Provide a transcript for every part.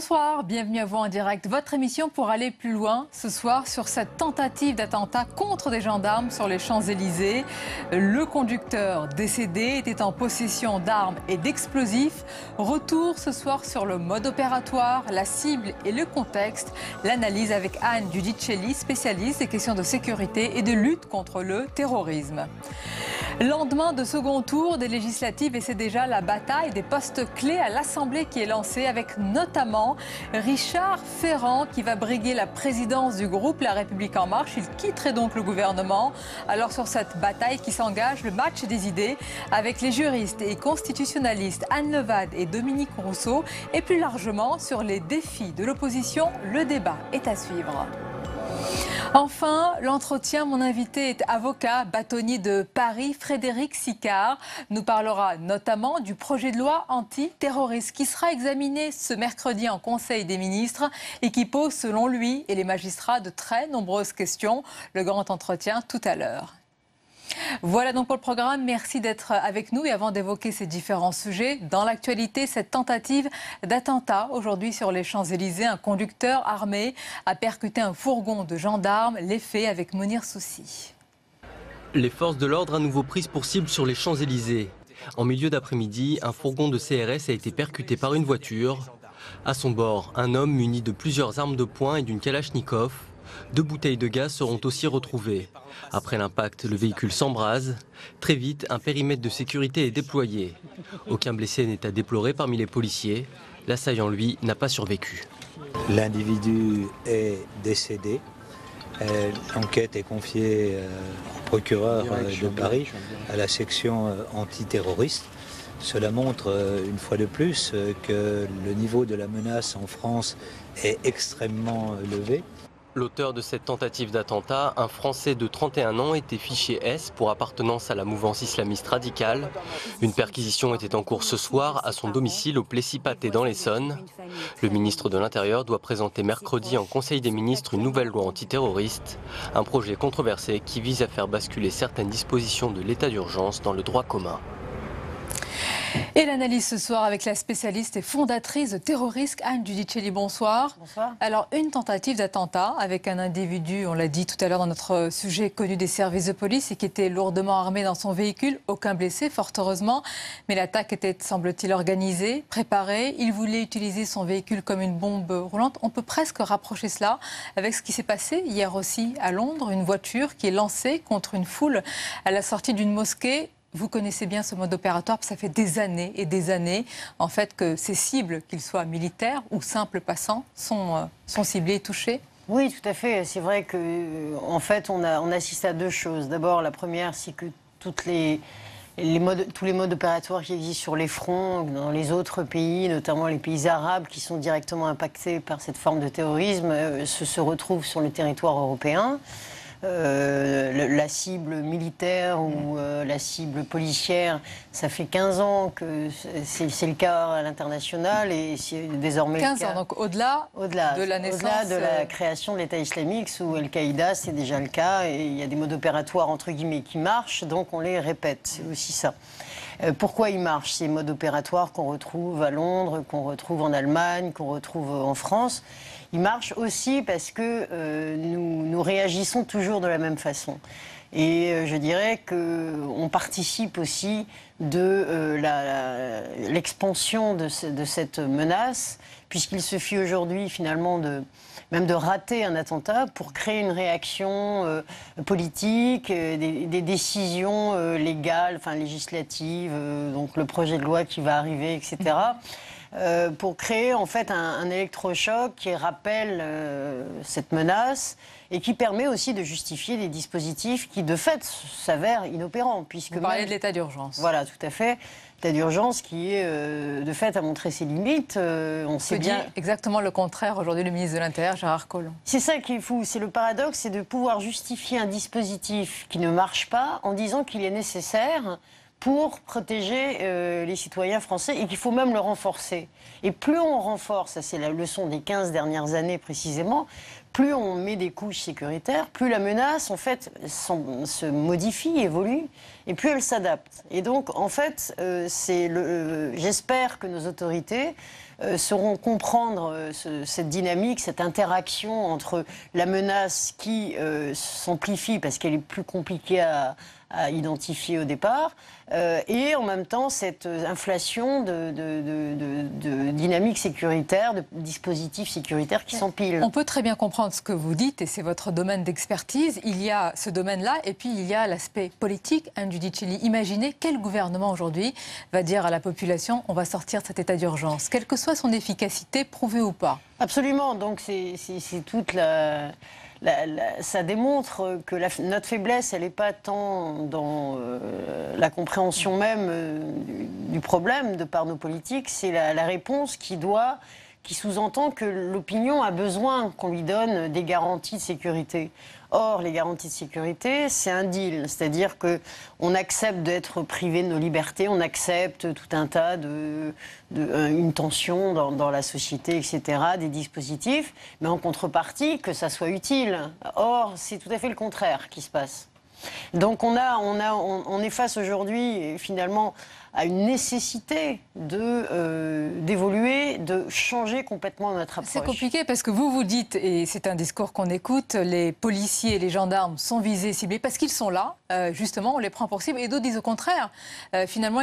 Bonsoir, bienvenue à vous en direct. Votre émission pour aller plus loin ce soir sur cette tentative d'attentat contre des gendarmes sur les Champs-Élysées. Le conducteur décédé était en possession d'armes et d'explosifs. Retour ce soir sur le mode opératoire, la cible et le contexte. L'analyse avec Anne Giudicelli, spécialiste des questions de sécurité et de lutte contre le terrorisme. Lendemain de second tour des législatives et c'est déjà la bataille des postes clés à l'Assemblée qui est lancée avec notamment Richard Ferrand qui va briguer la présidence du groupe La République En Marche. Il quitterait donc le gouvernement. Alors sur cette bataille qui s'engage, le match des idées avec les juristes et constitutionnalistes Anne Levade et Dominique Rousseau et plus largement sur les défis de l'opposition. Le débat est à suivre. Enfin, l'entretien, mon invité est avocat, bâtonnier de Paris, Frédéric Sicard, nous parlera notamment du projet de loi antiterroriste qui sera examiné ce mercredi en Conseil des ministres et qui pose, selon lui et les magistrats, de très nombreuses questions. Le grand entretien tout à l'heure. Voilà donc pour le programme. Merci d'être avec nous. Et avant d'évoquer ces différents sujets, dans l'actualité, cette tentative d'attentat aujourd'hui sur les Champs-Élysées, un conducteur armé a percuté un fourgon de gendarmes. Les faits avec Mounir Soussi. Les forces de l'ordre à nouveau prises pour cible sur les Champs-Élysées. En milieu d'après-midi, un fourgon de CRS a été percuté par une voiture. À son bord, un homme muni de plusieurs armes de poing et d'une Kalachnikov. 2 bouteilles de gaz seront aussi retrouvées. Après l'impact, le véhicule s'embrase. Très vite, un périmètre de sécurité est déployé. Aucun blessé n'est à déplorer parmi les policiers. L'assaillant, lui, n'a pas survécu. L'individu est décédé. L'enquête est confiée au procureur de Paris, à la section antiterroriste. Cela montre une fois de plus que le niveau de la menace en France est extrêmement élevé. L'auteur de cette tentative d'attentat, un Français de 31 ans, était fiché S pour appartenance à la mouvance islamiste radicale. Une perquisition était en cours ce soir à son domicile au Plessis-Pathé dans l'Essonne. Le ministre de l'Intérieur doit présenter mercredi en Conseil des ministres une nouvelle loi antiterroriste, un projet controversé qui vise à faire basculer certaines dispositions de l'état d'urgence dans le droit commun. Et l'analyse ce soir avec la spécialiste et fondatrice de Terrorisque, Anne Giudicelli. Bonsoir. Bonsoir. Alors, une tentative d'attentat avec un individu, on l'a dit tout à l'heure dans notre sujet, connu des services de police et qui était lourdement armé dans son véhicule. Aucun blessé, fort heureusement. Mais l'attaque était, semble-t-il, organisée, préparée. Il voulait utiliser son véhicule comme une bombe roulante. On peut presque rapprocher cela avec ce qui s'est passé hier aussi à Londres. Une voiture qui est lancée contre une foule à la sortie d'une mosquée. Vous connaissez bien ce mode opératoire, ça fait des années et des années en fait que ces cibles, qu'ils soient militaires ou simples passants, sont ciblées et touchées. Oui, tout à fait. C'est vrai que en fait, on assiste à 2 choses. D'abord, la première, c'est que tous les modes opératoires qui existent sur les fronts, dans les autres pays, notamment les pays arabes qui sont directement impactés par cette forme de terrorisme, se retrouvent sur le territoire européen. La cible militaire ou la cible policière, ça fait 15 ans que c'est le cas à l'international et c'est désormais 15 le cas. ans, donc au-delà de la naissance. Au-delà de la création de l'État islamique sous Al-Qaïda, c'est déjà le cas et il y a des modes opératoires entre guillemets qui marchent, donc on les répète, c'est aussi ça. Pourquoi ils marchent, ces modes opératoires qu'on retrouve à Londres, qu'on retrouve en Allemagne, qu'on retrouve en France? Ils marchent aussi parce que nous réagissons toujours de la même façon. Et je dirais qu'on participe aussi de l'expansion de cette menace, puisqu'il suffit aujourd'hui finalement même de rater un attentat pour créer une réaction politique, des décisions légales, enfin législatives, donc le projet de loi qui va arriver, etc. Pour créer en fait un électrochoc qui rappelle cette menace et qui permet aussi de justifier des dispositifs qui de fait s'avèrent inopérants. Vous parlez de l'état d'urgence. Voilà, tout à fait. L'état d'urgence qui est de fait a montré ses limites. On sait bien exactement le contraire aujourd'hui le ministre de l'Intérieur, Gérard Collomb. C'est ça qui est fou, c'est le paradoxe, c'est de pouvoir justifier un dispositif qui ne marche pas en disant qu'il est nécessaire pour protéger les citoyens français et qu'il faut même le renforcer. Et plus on renforce, ça c'est la leçon des 15 dernières années précisément, plus on met des couches sécuritaires, plus la menace, en fait, se modifie, évolue, et plus elle s'adapte. Et donc, en fait, j'espère que nos autorités sauront comprendre cette dynamique, cette interaction entre la menace qui s'amplifie parce qu'elle est plus compliquée à identifier au départ, et en même temps cette inflation de dynamique sécuritaire, de dispositifs sécuritaires qui s'empilent. On peut très bien comprendre ce que vous dites, et c'est votre domaine d'expertise. Il y a ce domaine-là, et puis il y a l'aspect politique. Anne Giudicelli, imaginez quel gouvernement aujourd'hui va dire à la population on va sortir de cet état d'urgence, quelle que soit son efficacité, prouvée ou pas. Absolument, donc c'est toute ça démontre que notre faiblesse, elle n'est pas tant dans la compréhension même du problème de par nos politiques, c'est la réponse qui sous-entend que l'opinion a besoin qu'on lui donne des garanties de sécurité. Or, les garanties de sécurité, c'est un deal, c'est-à-dire qu'on accepte d'être privé de nos libertés, on accepte tout un tas une tension dans la société, etc., des dispositifs, mais en contrepartie, que ça soit utile. Or, c'est tout à fait le contraire qui se passe. Donc on est face aujourd'hui, finalement, à une nécessité d'évoluer, de changer complètement notre approche. C'est compliqué parce que vous dites, et c'est un discours qu'on écoute, les policiers et les gendarmes sont visés, ciblés, parce qu'ils sont là, justement, on les prend pour cible, et d'autres disent au contraire. Finalement,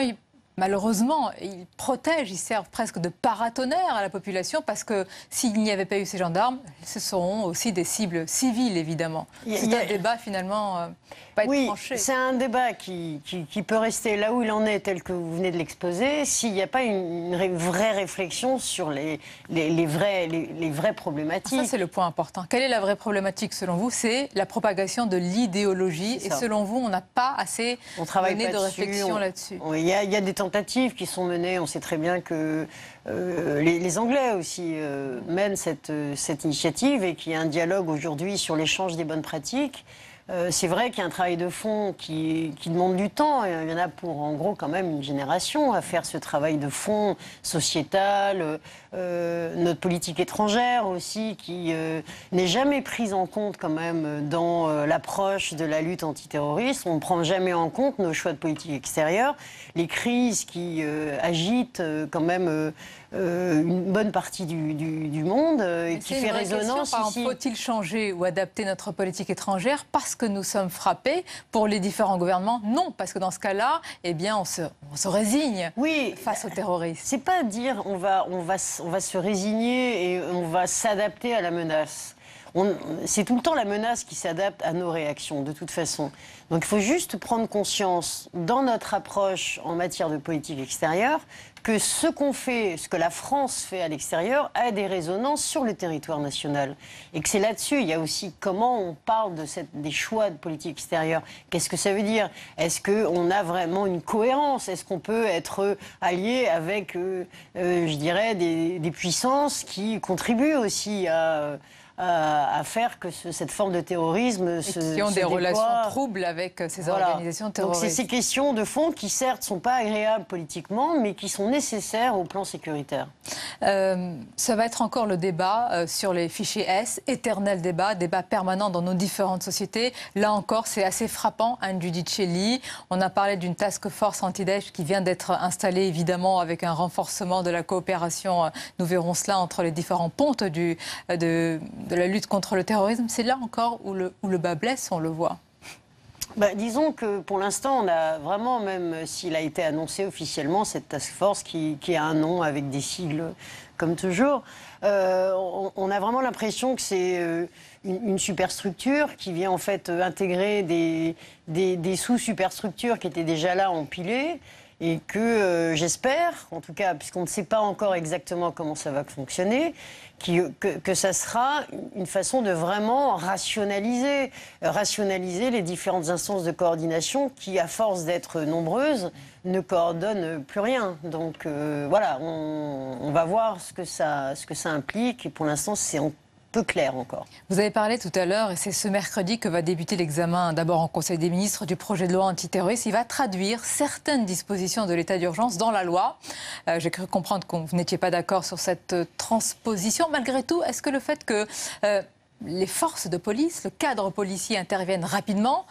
malheureusement, ils protègent, ils servent presque de paratonnerre à la population parce que s'il n'y avait pas eu ces gendarmes, ce seront aussi des cibles civiles, évidemment. C'est un débat, finalement, pas être tranché. Oui, c'est un débat qui peut rester là où il en est, tel que vous venez de l'exposer, s'il n'y a pas une vraie réflexion sur les vraies problématiques. Ça, c'est le point important. Quelle est la vraie problématique, selon vous? C'est la propagation de l'idéologie. Et selon vous, on n'a pas assez mené de réflexion là-dessus. Il y a des tentatives qui sont menées. On sait très bien que les Anglais aussi mènent cette initiative et qu'il y a un dialogue aujourd'hui sur l'échange des bonnes pratiques. C'est vrai qu'il y a un travail de fond qui demande du temps. Il y en a pour, en gros, quand même une génération à faire ce travail de fond sociétal. Notre politique étrangère aussi, qui n'est jamais prise en compte quand même dans l'approche de la lutte antiterroriste. On ne prend jamais en compte nos choix de politique extérieure. Les crises qui agitent quand même une bonne partie du monde et qui fait résonance ici. Faut-il changer ou adapter notre politique étrangère parce que nous sommes frappés pour les différents gouvernements? Non, parce que dans ce cas-là, eh bien, on se résigne face aux terroristes. C'est pas dire on va se résigner et on va s'adapter à la menace. C'est tout le temps la menace qui s'adapte à nos réactions, de toute façon. Donc il faut juste prendre conscience, dans notre approche en matière de politique extérieure, que ce qu'on fait, ce que la France fait à l'extérieur, a des résonances sur le territoire national. Et que c'est là-dessus, il y a aussi comment on parle des choix de politique extérieure. Qu'est-ce que ça veut dire? Est-ce qu'on a vraiment une cohérence? Est-ce qu'on peut être allié avec, je dirais, des puissances qui contribuent aussi à faire que cette forme de terrorisme qui ont des relations troubles avec ces organisations terroristes. Donc c'est ces questions de fond qui, certes, ne sont pas agréables politiquement, mais qui sont nécessaires au plan sécuritaire. Ça va être encore le débat sur les fichiers S, éternel débat permanent dans nos différentes sociétés. Là encore, c'est assez frappant, Anne Giudicelli. On a parlé d'une task force anti-Daesh qui vient d'être installée, évidemment, avec un renforcement de la coopération. Nous verrons cela entre les différents pontes de la lutte contre le terrorisme. C'est là encore où le bas blesse, on le voit. Disons que pour l'instant, on a vraiment, même s'il a été annoncé officiellement, cette task force qui a un nom avec des sigles comme toujours, on a vraiment l'impression que c'est une superstructure qui vient en fait intégrer des sous-superstructures qui étaient déjà là empilées. Et que j'espère, en tout cas, puisqu'on ne sait pas encore exactement comment ça va fonctionner, que ça sera une façon de vraiment rationaliser les différentes instances de coordination qui, à force d'être nombreuses, ne coordonnent plus rien. Donc voilà, on va voir ce que ça implique. Et pour l'instant, c'est peu clair encore. Vous avez parlé tout à l'heure, et c'est ce mercredi que va débuter l'examen, d'abord en Conseil des ministres, du projet de loi antiterroriste. Il va traduire certaines dispositions de l'état d'urgence dans la loi. J'ai cru comprendre que vous n'étiez pas d'accord sur cette transposition. Malgré tout, est-ce que le fait que les forces de police, le cadre policier interviennent rapidement,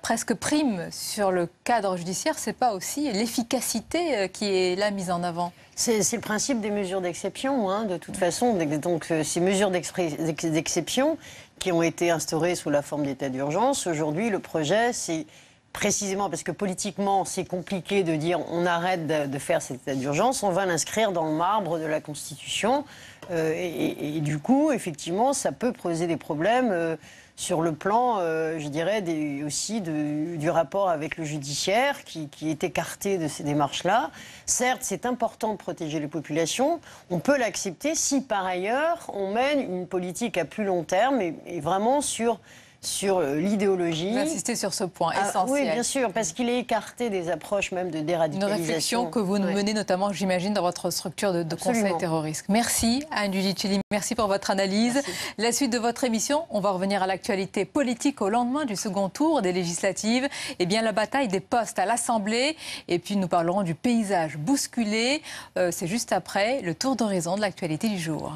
presque prime sur le cadre judiciaire, c'est pas aussi l'efficacité qui est là mise en avant? C'est le principe des mesures d'exception, hein, de toute façon. Donc ces mesures d'exception qui ont été instaurées sous la forme d'état d'urgence, aujourd'hui le projet c'est précisément parce que politiquement c'est compliqué de dire on arrête de faire cet état d'urgence, on va l'inscrire dans le marbre de la Constitution et du coup effectivement ça peut poser des problèmes sur le plan, je dirais, aussi du rapport avec le judiciaire qui est écarté de ces démarches-là. Certes, c'est important de protéger les populations. On peut l'accepter si, par ailleurs, on mène une politique à plus long terme et vraiment sur l'idéologie. Vous insistez sur ce point essentiel. Oui, bien sûr, parce qu'il est écarté des approches même de déradicalisation. Une réflexion que vous menez notamment, j'imagine, dans votre structure de conseil terroriste. Merci Anne Giudicelli, merci pour votre analyse. Merci. La suite de votre émission, on va revenir à l'actualité politique au lendemain du second tour des législatives. Eh bien, la bataille des postes à l'Assemblée. Et puis, nous parlerons du paysage bousculé. C'est juste après le tour d'horizon de l'actualité du jour.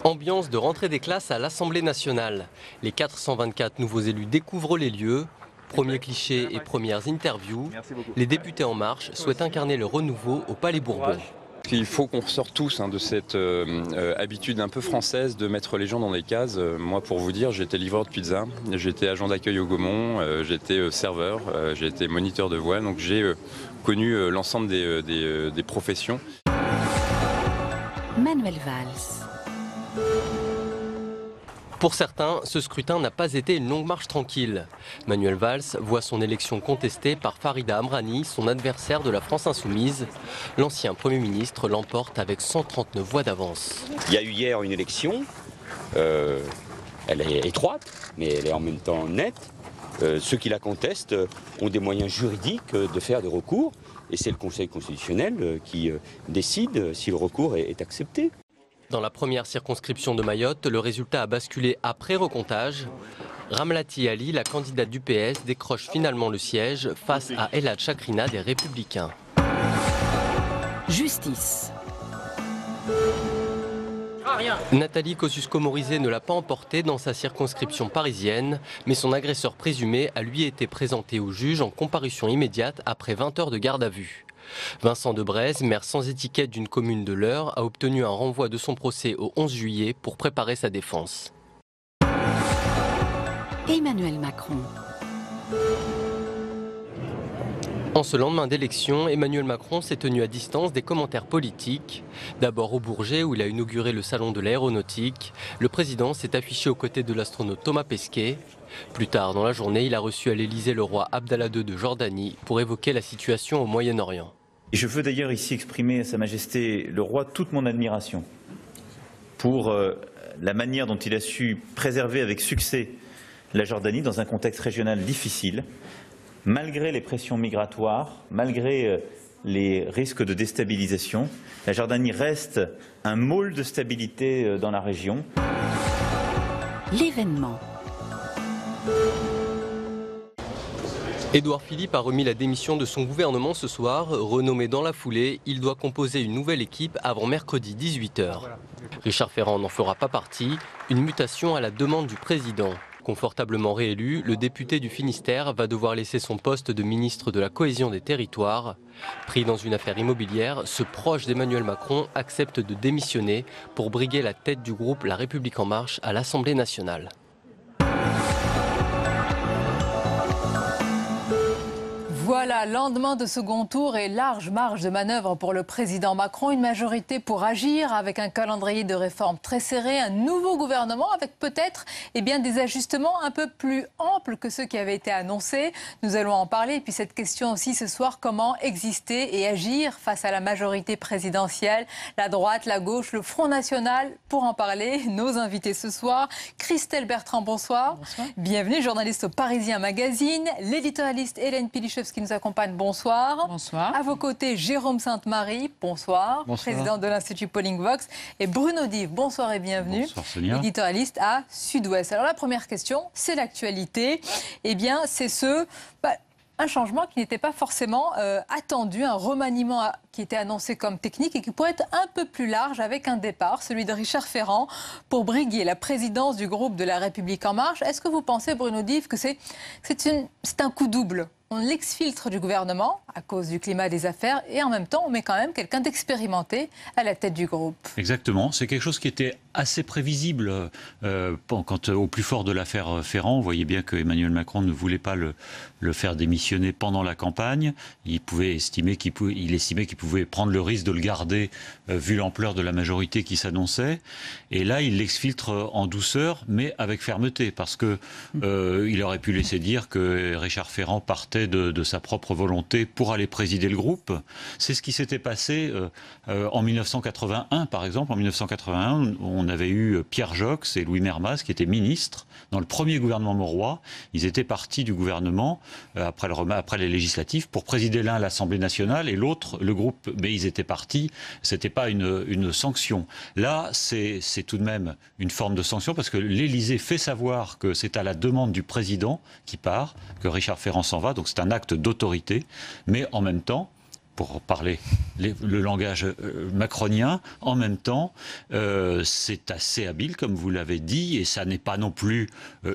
Ambiance de rentrée des classes à l'Assemblée nationale. Les 424 nouveaux élus découvrent les lieux. Premiers clichés et premières interviews. Les députés En Marche souhaitent incarner le renouveau au Palais Bourbon. Il faut qu'on ressorte tous de cette habitude un peu française de mettre les gens dans des cases. Moi, pour vous dire, j'étais livreur de pizza, j'étais agent d'accueil au Gaumont, j'étais serveur, j'ai été moniteur de voile, donc j'ai connu l'ensemble des professions. Manuel Valls. Pour certains, ce scrutin n'a pas été une longue marche tranquille. Manuel Valls voit son élection contestée par Farida Amrani, son adversaire de la France Insoumise. L'ancien Premier ministre l'emporte avec 139 voix d'avance. Il y a eu hier une élection, elle est étroite, mais elle est en même temps nette. Ceux qui la contestent ont des moyens juridiques de faire des recours, et c'est le Conseil constitutionnel qui décide si le recours est accepté. Dans la première circonscription de Mayotte, le résultat a basculé après recomptage. Ramlati Ali, la candidate du PS, décroche finalement le siège face à Elad Chakrina des Républicains. Justice. Nathalie Kosciusko-Morizet ne l'a pas emporté dans sa circonscription parisienne, mais son agresseur présumé a lui été présenté au juge en comparution immédiate après 20 heures de garde à vue. Vincent Debrez, maire sans étiquette d'une commune de l'Eure, a obtenu un renvoi de son procès au 11 juillet pour préparer sa défense. Emmanuel Macron. En ce lendemain d'élection, Emmanuel Macron s'est tenu à distance des commentaires politiques. D'abord au Bourget où il a inauguré le salon de l'aéronautique, le président s'est affiché aux côtés de l'astronaute Thomas Pesquet. Plus tard dans la journée, il a reçu à l'Élysée le roi Abdallah II de Jordanie pour évoquer la situation au Moyen-Orient. Et je veux d'ailleurs ici exprimer à Sa Majesté le roi toute mon admiration pour la manière dont il a su préserver avec succès la Jordanie dans un contexte régional difficile, malgré les pressions migratoires, malgré les risques de déstabilisation. La Jordanie reste un môle de stabilité dans la région. L'événement. Édouard Philippe a remis la démission de son gouvernement ce soir. Renommé dans la foulée, il doit composer une nouvelle équipe avant mercredi 18h. Richard Ferrand n'en fera pas partie, une mutation à la demande du président. Confortablement réélu, le député du Finistère va devoir laisser son poste de ministre de la Cohésion des Territoires. Pris dans une affaire immobilière, ce proche d'Emmanuel Macron accepte de démissionner pour briguer la tête du groupe La République En Marche à l'Assemblée nationale. Voilà, lendemain de second tour et large marge de manœuvre pour le président Macron. Une majorité pour agir avec un calendrier de réformes très serré, un nouveau gouvernement avec peut-être des ajustements un peu plus amples que ceux qui avaient été annoncés. Nous allons en parler. Et puis cette question aussi ce soir, comment exister et agir face à la majorité présidentielle, la droite, la gauche, le Front National. Pour en parler, nos invités ce soir, Christelle Bertrand, bonsoir. Bonsoir. Bienvenue, journaliste au Parisien Magazine, l'éditorialiste Hélène Pilichevski qui nous accompagne, bonsoir. Bonsoir. À vos côtés, Jérôme Sainte-Marie, bonsoir. Bonsoir. Président de l'Institut Polling-Vox. Et Bruno Dive, bonsoir et bienvenue. Bonsoir Sonia. Éditorialiste à Sud-Ouest. Alors la première question, c'est l'actualité. Eh bien, c'est un changement qui n'était pas forcément attendu, un remaniement qui était annoncé comme technique et qui pourrait être un peu plus large avec un départ, celui de Richard Ferrand, pour briguer la présidence du groupe de La République En Marche. Est-ce que vous pensez, Bruno Dive, que c'est un coup double ? On l'exfiltre du gouvernement à cause du climat des affaires et en même temps, on met quand même quelqu'un d'expérimenté à la tête du groupe. Exactement. C'est quelque chose qui était assez prévisible quand, au plus fort de l'affaire Ferrand. On voyait bien que Emmanuel Macron ne voulait pas le faire démissionner pendant la campagne. Il estimait qu'il pouvait prendre le risque de le garder vu l'ampleur de la majorité qui s'annonçait. Et là, il l'exfiltre en douceur, mais avec fermeté, parce que il aurait pu laisser dire que Richard Ferrand partait de sa propre volonté pour aller présider le groupe. C'est ce qui s'était passé en 1981, par exemple. En 1981, on avait eu Pierre Jox et Louis Mermaz qui étaient ministres dans le premier gouvernement Mauroy. Ils étaient partis du gouvernement après les législatives pour présider l'un l'Assemblée nationale et l'autre le groupe. Mais ils étaient partis. C'était pas une sanction. Là, c'est tout de même une forme de sanction parce que l'Élysée fait savoir que c'est à la demande du président qui part, que Richard Ferrand s'en va. Donc c'est un acte d'autorité. Mais en même temps, pour parler le langage macronien, en même temps, c'est assez habile, comme vous l'avez dit, et ça n'est pas non plus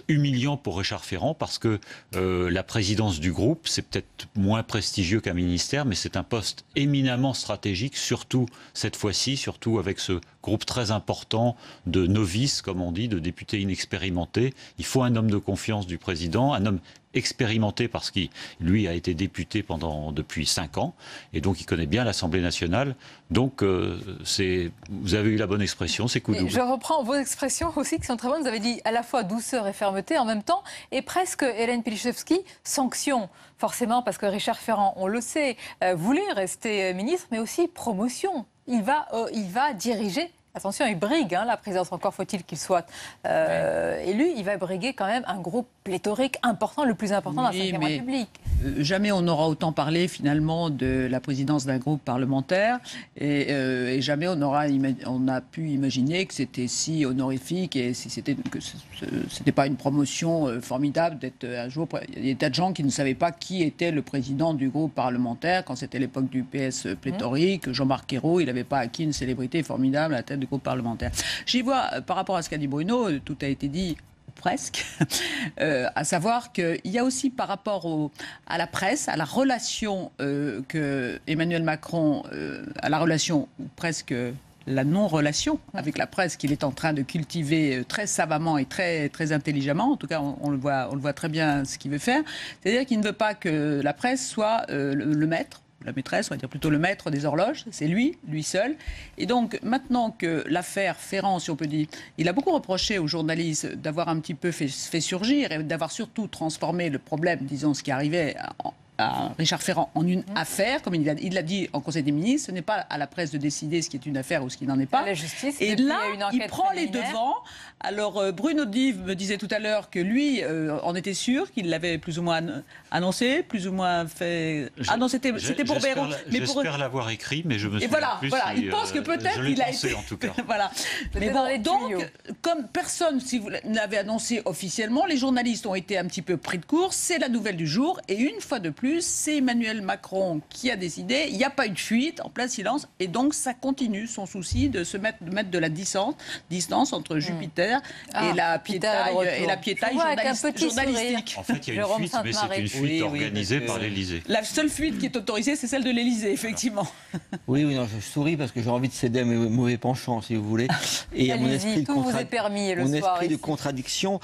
humiliant pour Richard Ferrand, parce que la présidence du groupe, c'est peut-être moins prestigieux qu'un ministère, mais c'est un poste éminemment stratégique, surtout cette fois-ci, surtout avec ce groupe très important de novices, comme on dit, de députés inexpérimentés. Il faut un homme de confiance du président, un homme expérimenté parce qu'il, lui, a été député depuis 5 ans et donc il connaît bien l'Assemblée nationale. Donc, vous avez eu la bonne expression, c'est coup double. Je reprends vos expressions aussi qui sont très bonnes. Vous avez dit à la fois douceur et fermeté en même temps et presque, Hélène Pilichevski, sanction. Forcément, parce que Richard Ferrand, on le sait, voulait rester ministre, mais aussi promotion. Il va diriger. Attention, il brigue la présidence, encore faut-il qu'il soit élu. Il va briguer quand même un groupe pléthorique important, le plus important de la Ve République. Jamais on n'aura autant parlé finalement de la présidence d'un groupe parlementaire et jamais on a pu imaginer que c'était si honorifique et que c'était pas une promotion formidable d'être un jour. Il y a des tas de gens qui ne savaient pas qui était le président du groupe parlementaire quand c'était l'époque du PS pléthorique. Jean-Marc Ayrault, il n'avait pas acquis une célébrité formidable à la tête du groupe parlementaire. J'y vois, par rapport à ce qu'a dit Bruno, tout a été dit presque, à savoir qu'il y a aussi par rapport à la presse, à la relation que Emmanuel Macron, à la relation ou presque la non-relation avec la presse qu'il est en train de cultiver très savamment et très, très intelligemment. En tout cas, on le voit très bien ce qu'il veut faire. C'est-à-dire qu'il ne veut pas que la presse soit le maître, la maîtresse, on va dire plutôt le maître des horloges, c'est lui seul. Et donc, maintenant que l'affaire Ferrand, si on peut dire, il a beaucoup reproché aux journalistes d'avoir un petit peu fait surgir et d'avoir surtout transformé le problème, disons, ce qui arrivait à Richard Ferrand en une affaire, comme il l'a dit en Conseil des ministres, ce n'est pas à la presse de décider ce qui est une affaire ou ce qui n'en est pas. La justice, et là, il prend les devants. Alors, Bruno Dive me disait tout à l'heure que lui en était sûr, qu'il l'avait plus ou moins annoncé, plus ou moins fait... non, c'était pour Bayrou. J'espère l'avoir écrit, mais je me souviens plus. Voilà, il pense que peut-être il a été... en tout cas. Voilà. Mais bon, donc, comme personne ne l'avait annoncé officiellement, les journalistes ont été un petit peu pris de court. C'est la nouvelle du jour. Et une fois de plus, c'est Emmanuel Macron qui a décidé. Il n'y a pas eu de fuite, en plein silence. Et donc, ça continue son souci de mettre de la distance entre Jupiter et la piétaille journalistique. En fait, il y a une fuite, mais c'est une fuite organisée par l'Élysée. La seule fuite qui est autorisée, c'est celle de l'Élysée, effectivement. Oui, non, je souris parce que j'ai envie de céder à mes mauvais penchants, si vous voulez. Et à mon esprit de contradiction,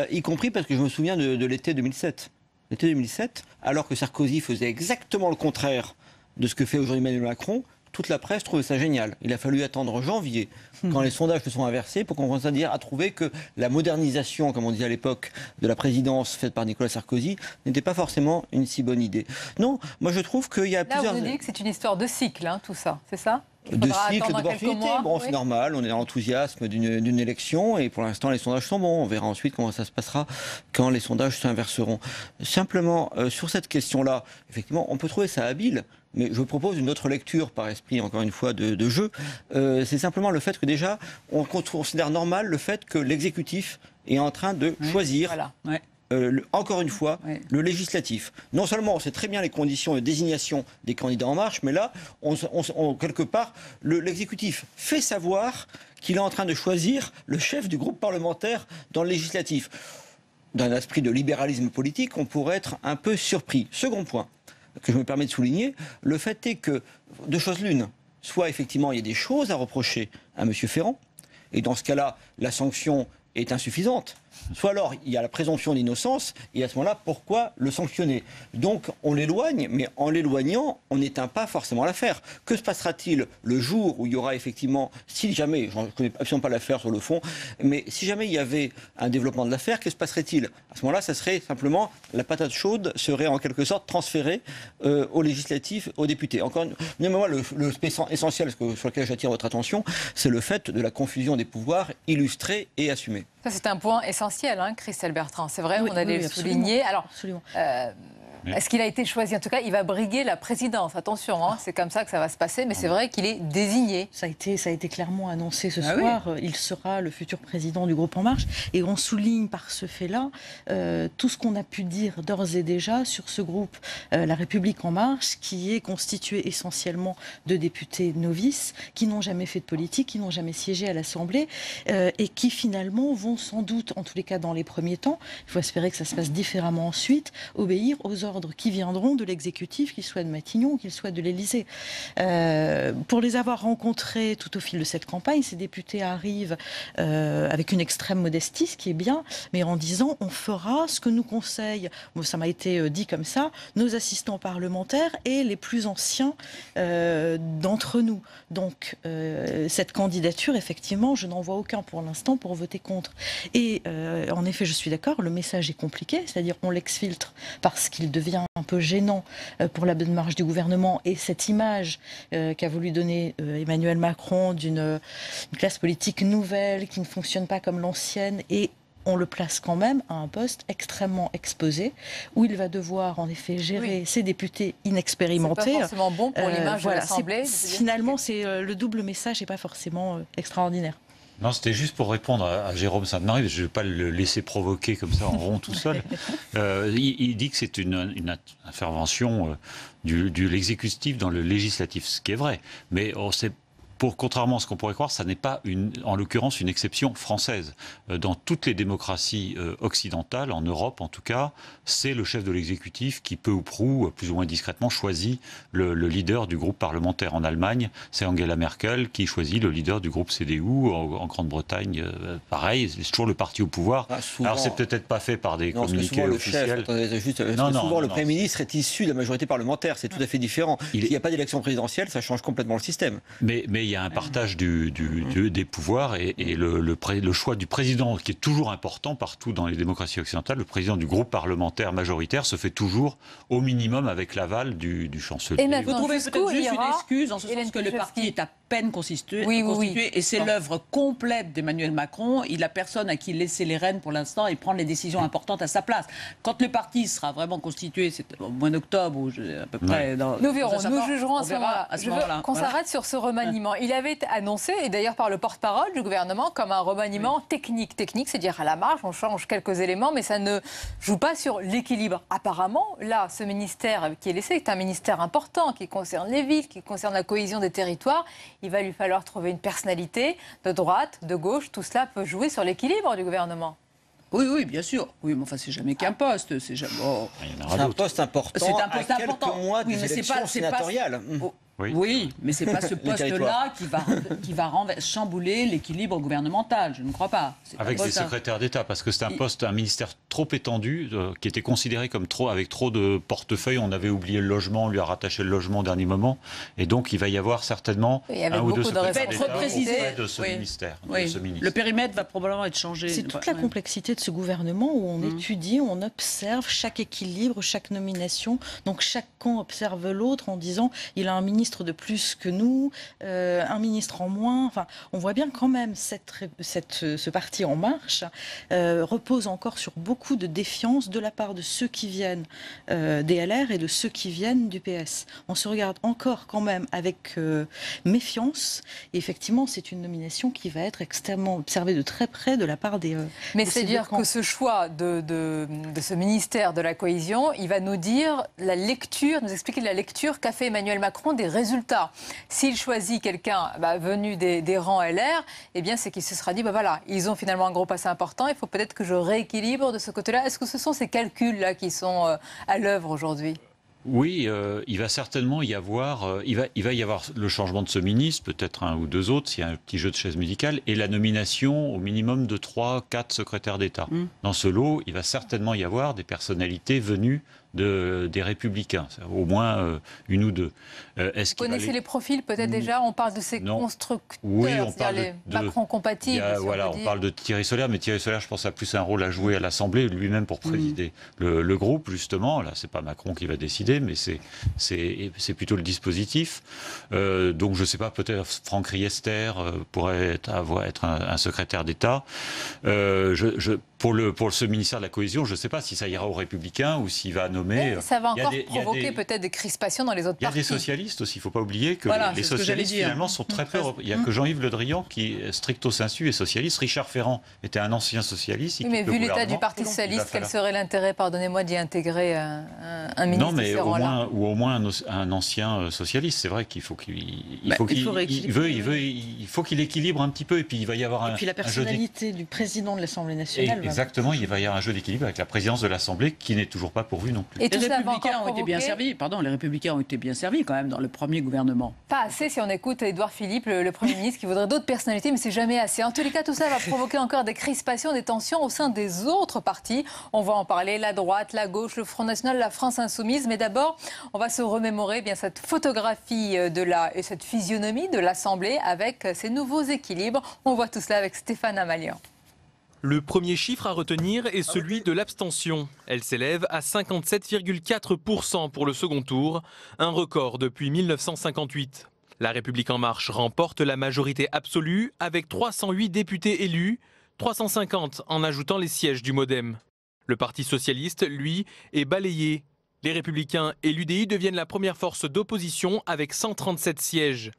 y compris parce que je me souviens de l'été 2007. L'été 2007, alors que Sarkozy faisait exactement le contraire de ce que fait aujourd'hui Emmanuel Macron, toute la presse trouvait ça génial. Il a fallu attendre janvier, quand les sondages se sont inversés, pour qu'on commence à trouver que la modernisation, comme on disait à l'époque, de la présidence faite par Nicolas Sarkozy, n'était pas forcément une si bonne idée. Non, moi je trouve qu'il y a plusieurs... Là, vous dites que c'est une histoire de cycle, tout ça, c'est ça ? De cycle, d'opportunité. Bon, c'est normal, on est dans l'enthousiasme d'une élection et pour l'instant les sondages sont bons. On verra ensuite comment ça se passera quand les sondages s'inverseront. Simplement, sur cette question-là, effectivement, on peut trouver ça habile, mais je propose une autre lecture par esprit, encore une fois, de jeu. C'est simplement le fait que déjà, on considère normal le fait que l'exécutif est en train de choisir encore une fois, le législatif. Non seulement on sait très bien les conditions de désignation des candidats En Marche, mais là, quelque part, l'exécutif fait savoir qu'il est en train de choisir le chef du groupe parlementaire dans le législatif. Dans un esprit de libéralisme politique, on pourrait être un peu surpris. Second point que je me permets de souligner, le fait est que, deux choses l'une, soit effectivement il y a des choses à reprocher à M. Ferrand, et dans ce cas-là, la sanction est insuffisante, soit alors il y a la présomption d'innocence, et à ce moment-là, pourquoi le sanctionner? Donc on l'éloigne, mais en l'éloignant, on n'éteint pas forcément l'affaire. Que se passera-t-il le jour où il y aura effectivement, si jamais, je ne connais absolument pas l'affaire sur le fond, mais si jamais il y avait un développement de l'affaire, que se passerait-il? À ce moment-là, ça serait simplement, la patate chaude serait en quelque sorte transférée au législatif, aux députés. Encore une fois, le essentiel sur lequel j'attire votre attention, c'est le fait de la confusion des pouvoirs illustrée et assumée. Ça, c'est un point essentiel, hein, Christelle Bertrand. C'est vrai, on allait le souligner. Alors, est-ce qu'il a été choisi? En tout cas, il va briguer la présidence. Attention, hein, c'est comme ça que ça va se passer. Mais c'est vrai qu'il est désigné. Ça a été clairement annoncé ce soir. Oui. Il sera le futur président du groupe En Marche. Et on souligne par ce fait-là tout ce qu'on a pu dire d'ores et déjà sur ce groupe, La République En Marche, qui est constitué essentiellement de députés novices, qui n'ont jamais fait de politique, qui n'ont jamais siégé à l'Assemblée, et qui finalement vont sans doute, en tous les cas dans les premiers temps, il faut espérer que ça se passe différemment ensuite, obéir aux ordres qui viendront de l'exécutif, qu'ils soient de Matignon ou qu'ils soient de l'Élysée. Pour les avoir rencontrés tout au fil de cette campagne, ces députés arrivent avec une extrême modestie, ce qui est bien, mais en disant on fera ce que nous conseillent, ça m'a été dit comme ça, nos assistants parlementaires et les plus anciens d'entre nous. Donc cette candidature, effectivement, je n'en vois aucun pour l'instant pour voter contre. Et en effet, je suis d'accord, le message est compliqué, c'est-à-dire on l'exfiltre parce qu'il devient un peu gênant pour la bonne marche du gouvernement, et cette image qu'a voulu donner Emmanuel Macron d'une classe politique nouvelle qui ne fonctionne pas comme l'ancienne, et on le place quand même à un poste extrêmement exposé, où il va devoir en effet gérer ses députés inexpérimentés. C'est pas forcément bon pour l'image de l'Assemblée. Finalement, le double message n'est pas forcément extraordinaire. Non, c'était juste pour répondre à Jérôme Sainte-Marie, je ne vais pas le laisser provoquer comme ça en rond tout seul. Il dit que c'est une intervention de l'exécutif dans le législatif, ce qui est vrai. Mais contrairement à ce qu'on pourrait croire, ça n'est pas, en l'occurrence, une exception française. Dans toutes les démocraties occidentales, en Europe en tout cas, c'est le chef de l'exécutif qui, peu ou prou, plus ou moins discrètement, choisit le leader du groupe parlementaire. En Allemagne, c'est Angela Merkel qui choisit le leader du groupe CDU. En Grande-Bretagne, pareil, c'est toujours le parti au pouvoir. Souvent, alors, c'est peut-être pas fait par des communiqués officiels. Souvent, le Premier ministre est issu de la majorité parlementaire. C'est tout à fait différent. S'il n'y a pas d'élection présidentielle, ça change complètement le système. Mais il y a un partage des pouvoirs et le choix du président, qui est toujours important partout dans les démocraties occidentales. Le président du groupe parlementaire majoritaire se fait toujours au minimum avec l'aval du chancelier. Et vous trouvez peut-être juste une excuse en ce sens que le parti est à peine constitué et c'est l'œuvre complète d'Emmanuel Macron. Il n'a personne à qui laisser les rênes pour l'instant et prendre les décisions importantes à sa place. Quand le parti sera vraiment constitué, c'est au mois d'octobre ou à peu près. Nous verrons, nous jugerons à ce moment-là. Je veux qu'on s'arrête sur ce remaniement. Il avait été annoncé, et d'ailleurs par le porte-parole du gouvernement, comme un remaniement technique. Technique, c'est-à-dire à la marge, on change quelques éléments, mais ça ne joue pas sur l'équilibre. Apparemment, là, ce ministère qui est laissé est un ministère important, qui concerne les villes, qui concerne la cohésion des territoires. Il va lui falloir trouver une personnalité de droite, de gauche. Tout cela peut jouer sur l'équilibre du gouvernement. Oui, bien sûr. Oui, mais enfin, c'est jamais qu'un poste. C'est jamais... c'est un poste important. C'est un poste important. Quelques mois des élections sénatoriales. Oui, mais c'est pas ce poste-là qui va chambouler l'équilibre gouvernemental. Je ne crois pas. Avec des secrétaires d'État, parce que c'est un ministère trop étendu, qui était considéré comme avec trop de portefeuilles. On avait oublié le logement, on lui a rattaché le logement au dernier moment, et donc il va y avoir certainement un ou deux secrétaires d'État auprès de ce ministère. Le périmètre va probablement être changé. C'est toute la complexité de ce gouvernement où on étudie, on observe chaque équilibre, chaque nomination. Donc chaque camp observe l'autre en disant il a un ministre de plus que nous, un ministre en moins. Enfin, on voit bien quand même ce parti En Marche repose encore sur beaucoup beaucoup de défiance de la part de ceux qui viennent des LR et de ceux qui viennent du PS. On se regarde encore quand même avec méfiance. Et effectivement, c'est une nomination qui va être extrêmement observée de très près de la part des... Mais c'est-à-dire que ce choix de ce ministère de la Cohésion, il va nous dire la lecture, nous expliquer la lecture qu'a fait Emmanuel Macron des résultats. S'il choisit quelqu'un venu des rangs LR, eh bien c'est qu'il se sera dit, voilà, ils ont finalement un groupe assez important, il faut peut-être que je rééquilibre de ce côté-là. Est-ce que ce sont ces calculs-là qui sont à l'œuvre aujourd'hui ? Oui, il va certainement y avoir, il va y avoir le changement de ce ministre, peut-être un ou deux autres, s'il y a un petit jeu de chaise musicale, et la nomination au minimum de 3-4 secrétaires d'État. Dans ce lot, il va certainement y avoir des personnalités venues des Républicains, au moins une ou deux. Vous connaissez les profils peut-être déjà? On parle de ces constructeurs, oui, on parle les Macron compatibles. On parle de Thierry Solère, mais Thierry Solère, je pense, a plus un rôle à jouer à l'Assemblée, lui-même pour présider le groupe, justement. Là, c'est pas Macron qui va décider, mais c'est plutôt le dispositif. Donc, je ne sais pas, peut-être Franck Riester pourrait être un secrétaire d'État. Pour ce ministère de la Cohésion, je ne sais pas si ça ira aux Républicains ou s'il va nommer... Ça va encore provoquer peut-être des crispations dans les autres partis. Il y a des socialistes aussi, il ne faut pas oublier que les socialistes socialistes finalement sont très peu... Il n'y a que Jean-Yves Le Drian qui, stricto sensu, est socialiste. Richard Ferrand était un ancien socialiste. Oui, mais vu l'état du Parti socialiste, quel serait l'intérêt, pardonnez-moi, d'y intégrer un ministre? Non, mais au moins un ancien socialiste. C'est vrai qu'il faut qu'il équilibre un petit peu, et puis il va y avoir et puis la personnalité du président de l'Assemblée nationale. Exactement, il va y avoir un jeu d'équilibre avec la présidence de l'Assemblée qui n'est toujours pas pourvue non plus. Et les Républicains ont été bien servis. Les Républicains ont été bien servis quand même dans le premier gouvernement. Pas assez si on écoute Édouard Philippe, le Premier ministre, qui voudrait d'autres personnalités, mais c'est jamais assez. En tous les cas, tout ça va provoquer encore des crispations, des tensions au sein des autres partis. On va en parler, la droite, la gauche, le Front National, la France Insoumise. Mais d'abord, on va se remémorer cette photographie et cette physionomie de l'Assemblée avec ces nouveaux équilibres. On voit tout cela avec Stéphane Amalian. Le premier chiffre à retenir est celui de l'abstention. Elle s'élève à 57,4% pour le second tour, un record depuis 1958. La République en marche remporte la majorité absolue avec 308 députés élus, 350 en ajoutant les sièges du MoDem. Le Parti socialiste, lui, est balayé. Les Républicains et l'UDI deviennent la première force d'opposition avec 137 sièges.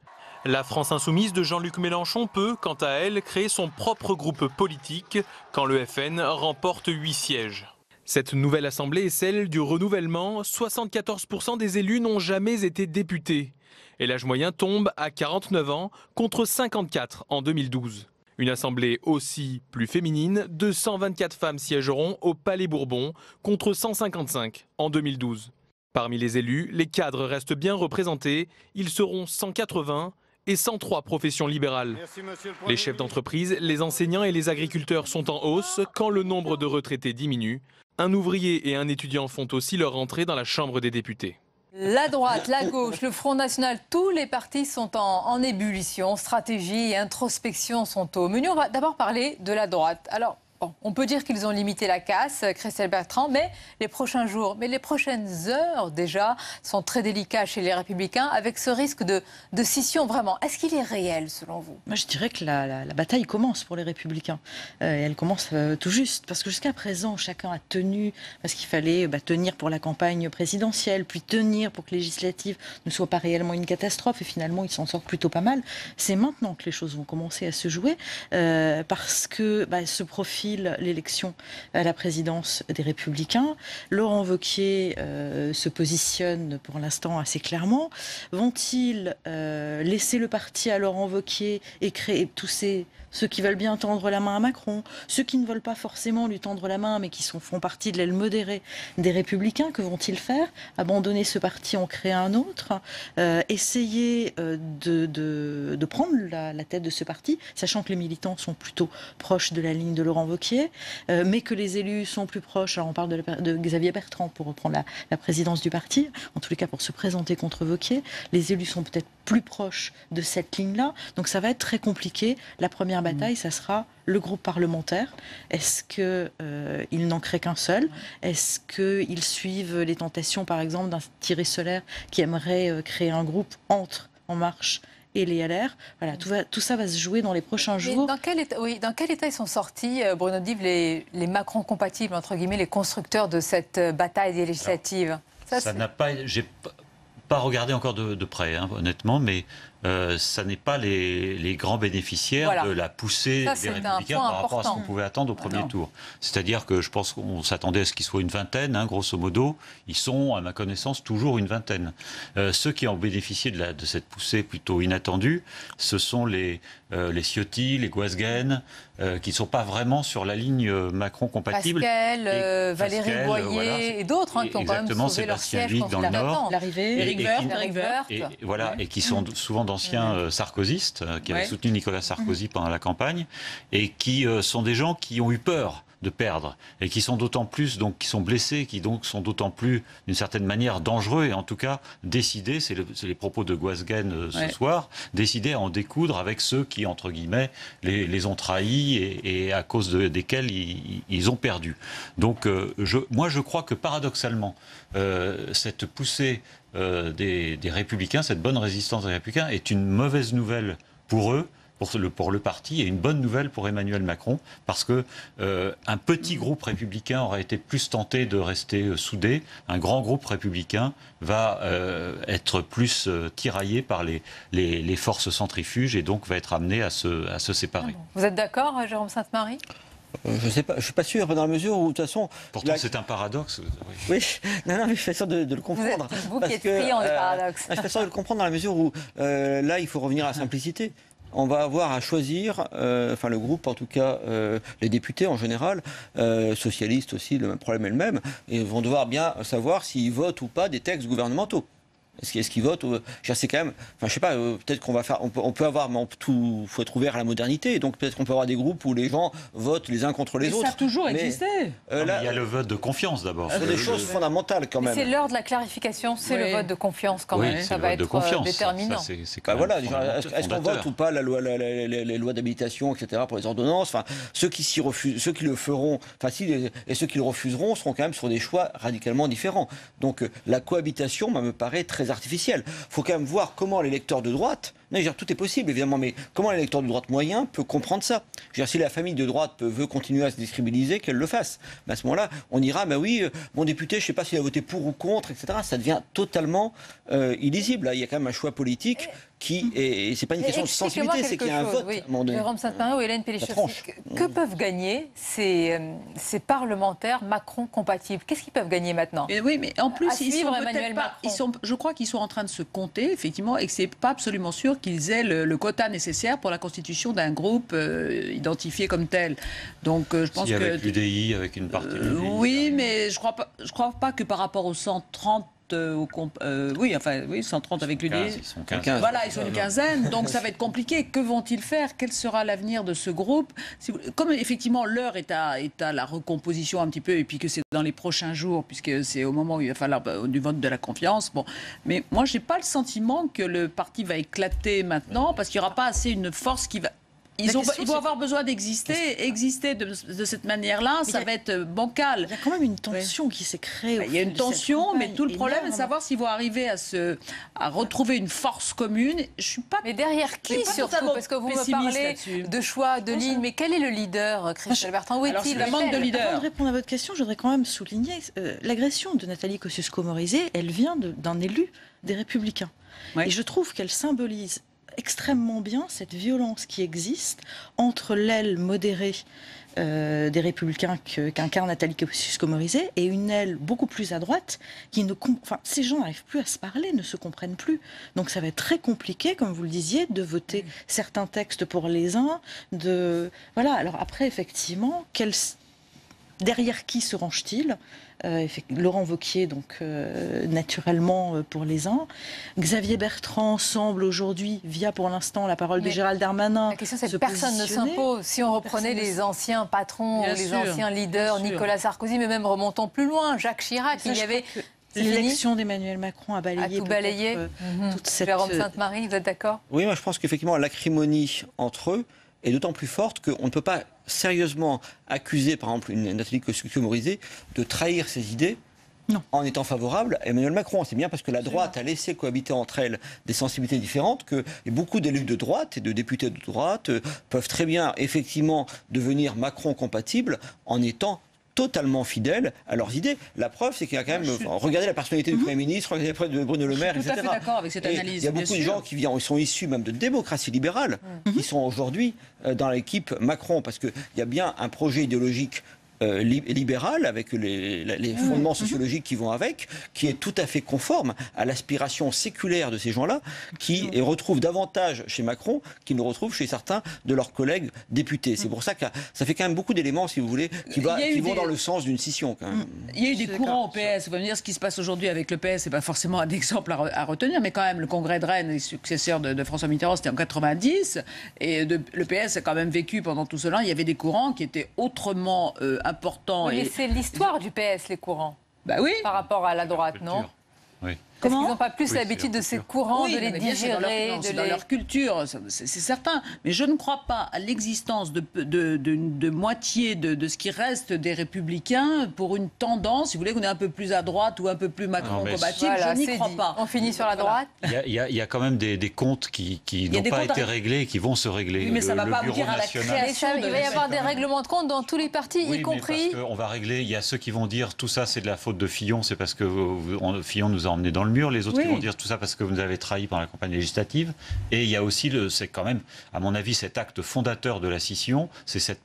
La France Insoumise de Jean-Luc Mélenchon peut, quant à elle, créer son propre groupe politique quand le FN remporte 8 sièges. Cette nouvelle assemblée est celle du renouvellement. 74% des élus n'ont jamais été députés. Et l'âge moyen tombe à 49 ans contre 54 en 2012. Une assemblée aussi plus féminine, 224 femmes siégeront au Palais Bourbon contre 155 en 2012. Parmi les élus, les cadres restent bien représentés. Ils seront 180 et 103 professions libérales. Les chefs d'entreprise, les enseignants et les agriculteurs sont en hausse quand le nombre de retraités diminue. Un ouvrier et un étudiant font aussi leur entrée dans la Chambre des députés. La droite, la gauche, le Front National, tous les partis sont en ébullition. Stratégie et introspection sont au menu. On va d'abord parler de la droite. Alors, on peut dire qu'ils ont limité la casse, Christelle Bertrand, mais les prochains jours, mais les prochaines heures déjà sont très délicats chez les Républicains avec ce risque de scission vraiment. Est-ce qu'il est réel selon vous? Moi je dirais que la bataille commence pour les Républicains. Et elle commence tout juste parce que jusqu'à présent chacun a tenu parce qu'il fallait tenir pour la campagne présidentielle, puis tenir pour que législative ne soit pas réellement une catastrophe et finalement ils s'en sortent plutôt pas mal. C'est maintenant que les choses vont commencer à se jouer parce que ce profil l'élection à la présidence des Républicains. Laurent Wauquiez se positionne pour l'instant assez clairement. Vont-ils laisser le parti à Laurent Wauquiez et créer tous ceux qui veulent bien tendre la main à Macron, ceux qui ne veulent pas forcément lui tendre la main mais qui font partie de l'aile modérée des Républicains, que vont-ils faire? Abandonner ce parti, en créer un autre, essayer de prendre la tête de ce parti, sachant que les militants sont plutôt proches de la ligne de Laurent Wauquiez, mais que les élus sont plus proches. Alors on parle de Xavier Bertrand pour reprendre la présidence du parti, en tous les cas pour se présenter contre Wauquiez. Les élus sont peut-être plus proches de cette ligne-là, donc ça va être très compliqué. La première bataille, ça sera le groupe parlementaire. Est-ce qu'ils n'en créent qu'un seul? Est-ce qu'ils suivent les tentations, par exemple, d'un Thierry Solère qui aimerait créer un groupe entre En Marche et les LR. Voilà, tout ça va se jouer dans les prochains jours. Dans quel état ils sont sortis, Bruno Dive, les Macron compatibles, entre guillemets, les constructeurs de cette bataille des législatives? J'ai pas regardé encore de près, hein, honnêtement, mais ça n'est pas les grands bénéficiaires de la poussée des Républicains par rapport à ce qu'on pouvait attendre au premier tour. C'est-à-dire que je pense qu'on s'attendait à ce qu'ils soient une vingtaine, hein, grosso modo. Ils sont, à ma connaissance, toujours une vingtaine. Ceux qui ont bénéficié de cette poussée plutôt inattendue, ce sont les Ciotti, les Guasguen, qui ne sont pas vraiment sur la ligne Macron compatible. Pascal, Valérie Boyer et d'autres, hein, qui ont quand même sauvé leur siège dans le Nord. L'arrivée, Éric Woerth. Et qui sont souvent d'anciens sarkozystes, qui avaient soutenu Nicolas Sarkozy pendant la campagne, et qui sont des gens qui ont eu peur de perdre, et qui sont d'autant plus, donc, qui sont blessés, qui donc sont d'autant plus, d'une certaine manière, dangereux, et en tout cas décidés, c'est les propos de Guasguen ce soir, décidés à en découdre avec ceux qui, entre guillemets, les ont trahis et à cause desquels ils ont perdu. Donc, moi, je crois que paradoxalement, cette poussée des Républicains, cette bonne résistance des Républicains, est une mauvaise nouvelle pour eux, pour le parti, et une bonne nouvelle pour Emmanuel Macron, parce que un petit groupe républicain aurait été plus tenté de rester soudé. Un grand groupe républicain va être plus tiraillé par les forces centrifuges, et donc va être amené à se séparer. Vous êtes d'accord, Jérôme Sainte-Marie? Je ne sais pas, je suis pas sûr, dans la mesure où, de toute façon... Pourtant, c'est un paradoxe. Oui, non, mais je suis sûr de le comprendre. Vous qui êtes friand des paradoxes. Je suis sûr de le comprendre dans la mesure où, là, il faut revenir à la simplicité. On va avoir à choisir, enfin le groupe en tout cas, les députés en général, socialistes aussi, le même problème est le même, et vont devoir bien savoir s'ils votent ou pas des textes gouvernementaux. Est-ce qu'ils votent c'est quand même, enfin je sais pas, peut-être qu'on va faire, on peut avoir, mais il faut être ouvert à la modernité, donc peut-être qu'on peut avoir des groupes où les gens votent les uns contre les autres. Ça a toujours existé. Là, il y a le vote de confiance d'abord. C'est des choses fondamentales quand même. C'est l'heure de la clarification, c'est le vote de confiance quand même. Ça va être déterminant. Voilà, est-ce qu'on vote ou pas les lois d'habilitation, etc. pour les ordonnances. Enfin, ceux qui s'y refusent, ceux qui le feront, et ceux qui le refuseront seront quand même sur des choix radicalement différents. Donc la cohabitation, me paraît très artificielle. Il faut quand même voir comment l'électeur de droite, tout est possible évidemment, mais comment l'électeur de droite moyen peut comprendre ça. Si la famille de droite veut continuer à se décrédibiliser, qu'elle le fasse. Mais à ce moment-là, on dira, mon député, je ne sais pas s'il a voté pour ou contre, etc. Ça devient totalement illisible. Là, il y a quand même un choix politique qui est, c'est pas une question de sensibilité, c'est qu'il y a un vote. Oui. Jérôme Sainte-Marie ou Hélène Pélichowski, que peuvent gagner ces parlementaires Macron compatibles? Qu'est-ce qu'ils peuvent gagner maintenant? Oui, mais en plus, je crois qu'ils sont en train de se compter, effectivement, et que c'est pas absolument sûr qu'ils aient le quota nécessaire pour la constitution d'un groupe identifié comme tel. Donc, je pense avec l'UDI, avec une partie de l'UDI. Oui, mais je crois pas que par rapport aux 130 130 avec l'UDI. Ils sont 15. Voilà, ils sont une quinzaine, donc ça va être compliqué. Que vont-ils faire? Quel sera l'avenir de ce groupe? Comme effectivement l'heure est à la recomposition un petit peu, et puis que c'est dans les prochains jours, puisque c'est au moment où il va falloir du vote de la confiance. Bon, mais moi j'ai pas le sentiment que le parti va éclater maintenant, parce qu'il n'y aura pas assez une force qui va. Ils vont avoir besoin d'exister de cette manière-là, ça va être bancal. Il y a quand même une tension qui s'est créée. Il y a une tension, mais tout le problème est de savoir s'ils vont arriver à retrouver une force commune. Je suis pas. Mais derrière qui surtout? Parce que vous me parlez de choix, de ligne, mais quel est le leader, Christelle Bertrand? Où est-il? Le manque de leader. Avant de répondre à votre question, je voudrais quand même souligner l'agression de Nathalie Kosciusko-Morizet. Elle vient d'un élu des Républicains. Ouais. Et je trouve qu'elle symbolise extrêmement bien cette violence qui existe entre l'aile modérée des Républicains qu'incarne Nathalie Kosciusko-Morizet et une aile beaucoup plus à droite qui ces gens n'arrivent plus à se parler, ne se comprennent plus. Donc ça va être très compliqué, comme vous le disiez, de voter certains textes pour les uns. Voilà. Alors après, effectivement, derrière qui se range-t-il? Laurent Wauquiez, donc naturellement pour les uns. Xavier Bertrand semble aujourd'hui, via pour l'instant la parole de Gérald Darmanin. La question c'est que personne ne s'impose. Si on reprenait les anciens patrons, les anciens leaders, Nicolas Sarkozy, mais même remontons plus loin, Jacques Chirac, il y avait. L'élection d'Emmanuel Macron a balayé toute cette... Jérôme Sainte-Marie, vous êtes d'accord? Oui, moi je pense qu'effectivement l'acrimonie entre eux est d'autant plus forte qu'on ne peut pas sérieusement accuser, par exemple, une Nathalie Kosciusko-Morizet de trahir ses idées en étant favorable à Emmanuel Macron. C'est bien parce que la droite a laissé cohabiter entre elles des sensibilités différentes que beaucoup d'élus de droite et de députés de droite peuvent très bien effectivement devenir Macron compatibles en étant totalement fidèles à leurs idées. La preuve, c'est qu'il y a quand même... regardez la personnalité du Premier ministre, regardez la personnalité de Bruno Le Maire, etc. Je suis tout à fait d'accord avec cette analyse. Il y a beaucoup de gens qui sont issus même de démocratie libérale, qui sont aujourd'hui dans l'équipe Macron, parce qu'il y a bien un projet idéologique libéral, avec les fondements sociologiques qui vont avec, qui est tout à fait conforme à l'aspiration séculaire de ces gens-là, qui retrouvent davantage chez Macron qu'ils ne retrouvent chez certains de leurs collègues députés. C'est pour ça que ça fait quand même beaucoup d'éléments, si vous voulez, qui vont dans le sens d'une scission. Quand même. Il y a eu des courants au PS. Vous allez me dire ce qui se passe aujourd'hui avec le PS, c'est pas forcément un exemple à retenir, mais quand même, le congrès de Rennes, les successeurs de François Mitterrand, c'était en 90, et le PS a quand même vécu pendant tout cela. Il y avait des courants qui étaient autrement important. Oui, mais c'est l'histoire du PS, les courants. Bah oui. Par rapport à la droite, non? Oui. Est-ce qu'ils n'ont pas plus l'habitude de ces courants, de les digérer, dans leur culture, c'est certain. Mais je ne crois pas à l'existence de moitié de ce qui reste des Républicains pour une tendance, si vous voulez, qu'on est un peu plus à droite ou un peu plus Macron-combatif. Voilà, je n'y crois pas. On finit sur la droite. Il y a quand même des comptes qui n'ont pas été réglés et qui vont se régler. Oui, mais ça ne va pas aboutir à la création. Il va y avoir des règlements de compte dans tous les partis, y compris... On va régler. Il y a ceux qui vont dire tout ça, c'est de la faute de Fillon, c'est parce que Fillon nous a emmenés dans le mur. Les autres qui vont dire tout ça parce que vous nous avez trahi pendant la campagne législative. Et il y a aussi, c'est quand même, à mon avis, cet acte fondateur de la scission, c'est cette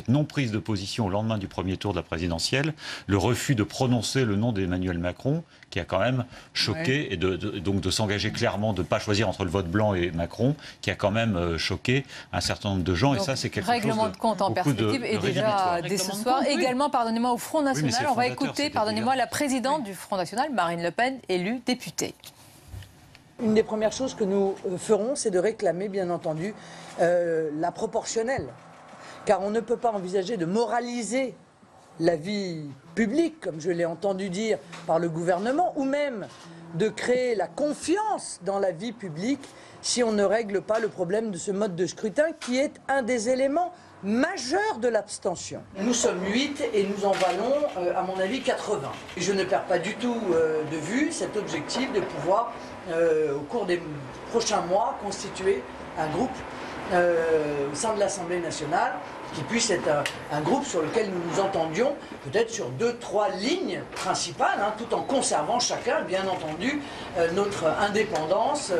non-prise de position au lendemain du premier tour de la présidentielle, le refus de prononcer le nom d'Emmanuel Macron, qui a quand même choqué, et donc de s'engager clairement, de ne pas choisir entre le vote blanc et Macron, qui a quand même choqué un certain nombre de gens. Donc, et ça, c'est quelque règlement de compte en perspective et déjà dès ce soir. Également, pardonnez-moi, au Front National, on va écouter, pardonnez-moi, la présidente du Front National, Marine Le Pen, élue députée. Une des premières choses que nous ferons, c'est de réclamer, bien entendu, la proportionnelle. Car on ne peut pas envisager de moraliser la vie publique, comme je l'ai entendu dire par le gouvernement, ou même de créer la confiance dans la vie publique si on ne règle pas le problème de ce mode de scrutin qui est un des éléments majeurs de l'abstention. Nous sommes 8 et nous en valons, à mon avis, 80. Je ne perds pas du tout de vue cet objectif de pouvoir, au cours des prochains mois, constituer un groupe au sein de l'Assemblée nationale qui puisse être un groupe sur lequel nous nous entendions, peut-être sur 2-3 lignes principales, tout en conservant chacun, bien entendu, notre indépendance.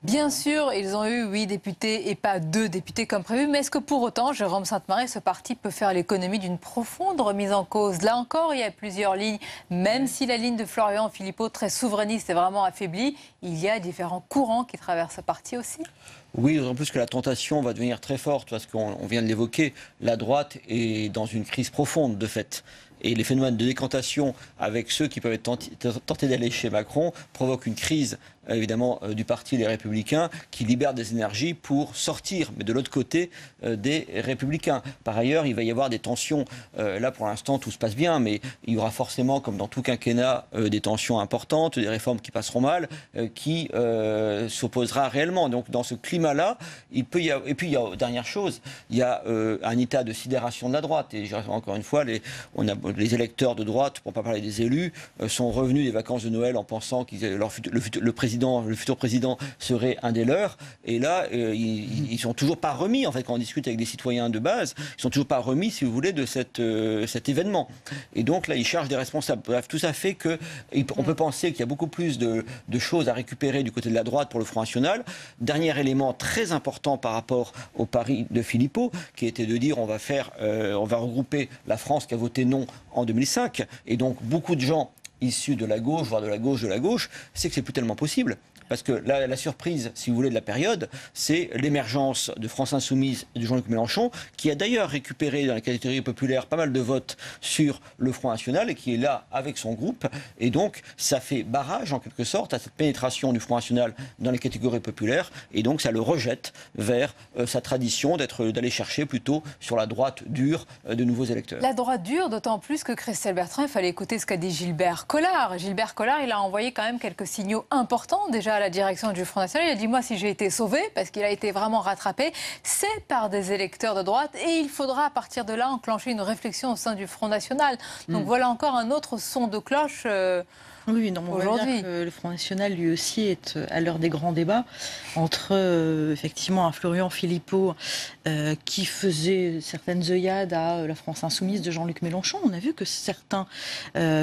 Bien sûr, ils ont eu 8 députés et pas 2 députés comme prévu, mais est-ce que pour autant, Jérôme Sainte-Marie, ce parti peut faire l'économie d'une profonde remise en cause? Là encore, il y a plusieurs lignes. Même si la ligne de Florian Philippot, très souverainiste, est vraiment affaiblie, il y a différents courants qui traversent ce parti aussi. Oui, d'autant plus que la tentation va devenir très forte, parce qu'on vient de l'évoquer, la droite est dans une crise profonde de fait. Et les phénomènes de décantation avec ceux qui peuvent être tentés d'aller chez Macron provoquent une crise, évidemment, du parti des Républicains qui libère des énergies pour sortir, mais de l'autre côté, des Républicains. Par ailleurs, il va y avoir des tensions. Là, pour l'instant, tout se passe bien, mais il y aura forcément, comme dans tout quinquennat, des tensions importantes, des réformes qui passeront mal, qui s'opposera réellement. Donc, dans ce climat-là, il peut y avoir... Et puis, il y a, dernière chose, il y a un état de sidération de la droite. Et encore une fois, les électeurs de droite, pour ne pas parler des élus, sont revenus des vacances de Noël en pensant que le futur président serait un des leurs. Et là, ils ne sont toujours pas remis, en fait, quand on discute avec des citoyens de base, ils ne sont toujours pas remis, si vous voulez, de cet événement. Et donc là, ils cherchent des responsables. Bref, tout ça fait qu'on peut penser qu'il y a beaucoup plus de choses à récupérer du côté de la droite pour le Front National. Dernier élément très important par rapport au pari de Philippot, qui était de dire on va regrouper la France qui a voté non en 2005, et donc beaucoup de gens issus de la gauche, voire de la gauche, c'est que c'est plus tellement possible. Parce que la surprise, si vous voulez, de la période, c'est l'émergence de France Insoumise et de Jean-Luc Mélenchon, qui a d'ailleurs récupéré dans la catégorie populaire pas mal de votes sur le Front National et qui est là avec son groupe. Et donc, ça fait barrage, en quelque sorte, à cette pénétration du Front National dans les catégories populaires. Et donc, ça le rejette vers sa tradition d'aller chercher plutôt sur la droite dure de nouveaux électeurs. La droite dure, d'autant plus que Christelle Bertrand, il fallait écouter ce qu'a dit Gilbert Collard. Gilbert Collard, il a envoyé quand même quelques signaux importants déjà à la direction du Front National. Il a dit, moi, si j'ai été sauvé, parce qu'il a été vraiment rattrapé, c'est par des électeurs de droite. Et il faudra, à partir de là, enclencher une réflexion au sein du Front National. Donc voilà encore un autre son de cloche. Oui, non, on voit bien que le Front National, lui aussi, est à l'heure des grands débats entre, effectivement, un Florian Philippot qui faisait certaines œillades à la France insoumise de Jean-Luc Mélenchon. On a vu que certains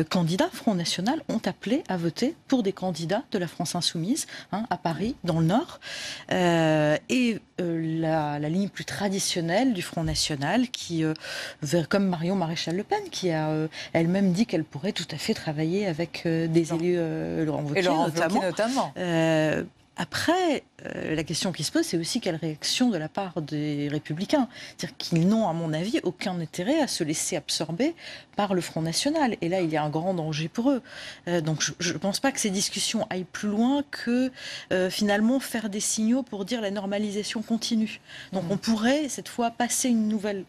candidats Front National ont appelé à voter pour des candidats de la France insoumise, à Paris, dans le Nord. Et la ligne plus traditionnelle du Front National, qui, comme Marion Maréchal-Le Pen, qui a elle-même dit qu'elle pourrait tout à fait travailler avec des élus, Laurent Wauquiez notamment. Après, la question qui se pose, c'est aussi quelle réaction de la part des Républicains. C'est-à-dire qu'ils n'ont, à mon avis, aucun intérêt à se laisser absorber par le Front National. Et là, il y a un grand danger pour eux. Donc, je ne pense pas que ces discussions aillent plus loin que, finalement, faire des signaux pour dire la normalisation continue. Donc, on pourrait, cette fois, passer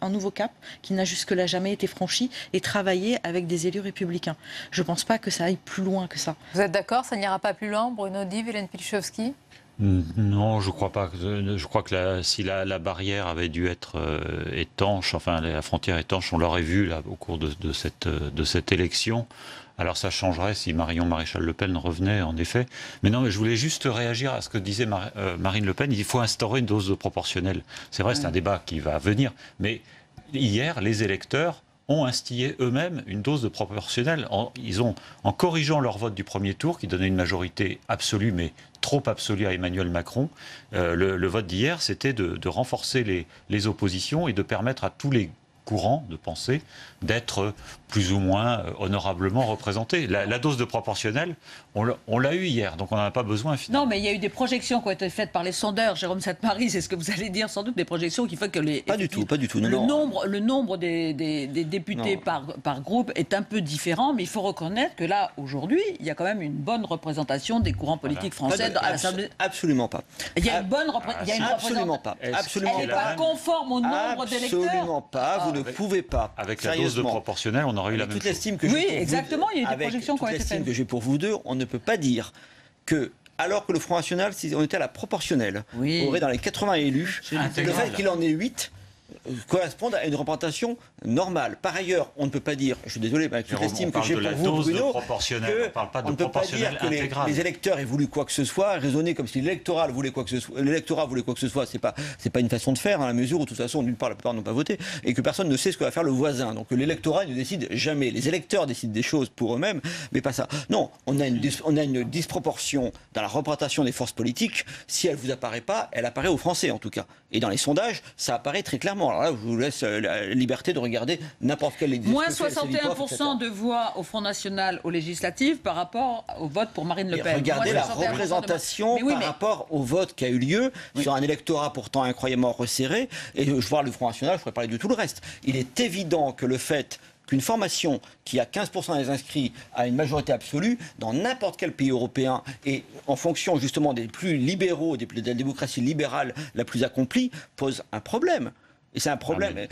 un nouveau cap qui n'a jusque-là jamais été franchi et travailler avec des élus républicains. Je ne pense pas que ça aille plus loin que ça. Vous êtes d'accord? Ça n'ira pas plus loin, Bruno Dive, Hélène Pilchowski? Non, je crois pas. Je crois que si la barrière avait dû être étanche, enfin la frontière étanche, on l'aurait vu là, au cours de cette élection. Alors ça changerait si Marion Maréchal-Le Pen revenait, en effet. Mais non, mais je voulais juste réagir à ce que disait Marine Le Pen. Il faut instaurer une dose de proportionnelle. C'est vrai, c'est un débat qui va venir. Mais hier, les électeurs ont instillé eux-mêmes une dose de proportionnelle. En corrigeant leur vote du premier tour, qui donnait une majorité absolue, mais trop absolue à Emmanuel Macron, le vote d'hier, c'était de renforcer les oppositions et de permettre à tous les courants de pensée d'être plus ou moins honorablement représentés. La dose de proportionnelle, on l'a eu hier, donc on n'en a pas besoin finalement. Non, mais il y a eu des projections qui ont été faites par les sondeurs. Jérôme Sainte-Marie, c'est ce que vous allez dire sans doute, des projections qui font que Pas du tout. Le nombre des députés par groupe est un peu différent, mais il faut reconnaître que là, aujourd'hui, il y a quand même une bonne représentation des courants politiques français à l'Assemblée. Absolument pas. Il y a une bonne représentation. Absolument pas. Elle n'est pas conforme au nombre d'électeurs. Absolument pas. Vous ne pouvez pas. Avec la dose de proportionnelle, on aurait eu la même chose. Oui, exactement. Il y a eu des projections qui ont été faites. Avec toute l'estime que j'ai pour vous deux, on ne peut pas dire que, alors que le Front National, si on était à la proportionnelle, aurait dans les 80 élus, le fait qu'il en ait 8 correspondent à une représentation normale. Par ailleurs, on ne peut pas dire, je suis désolé, avec toute l'estime que j'ai pour vous, Bruno, on ne peut pas dire que les électeurs aient voulu quoi que ce soit, raisonner comme si l'électorat voulait quoi que ce soit, c'est pas une façon de faire, à la mesure où, de toute façon, d'une part, la plupart n'ont pas voté, et que personne ne sait ce que va faire le voisin. Donc l'électorat ne décide jamais. Les électeurs décident des choses pour eux-mêmes, mais pas ça. Non, on a une disproportion dans la représentation des forces politiques. Si elle ne vous apparaît pas, elle apparaît aux Français, en tout cas. Et dans les sondages, ça apparaît très clairement. Alors là, je vous laisse la liberté de regarder n'importe quel exercice. Moins 61% de voix au Front National aux législatives par rapport au vote pour Marine Le Pen. Regardez la représentation par rapport au vote qui a eu lieu sur un électorat pourtant incroyablement resserré. Et je vois le Front National, je pourrais parler de tout le reste. Il est évident que le fait qu'une formation qui a 15% des inscrits a une majorité absolue dans n'importe quel pays européen et en fonction justement des plus libéraux, de la démocratie libérale la plus accomplie, pose un problème. Et c'est un problème.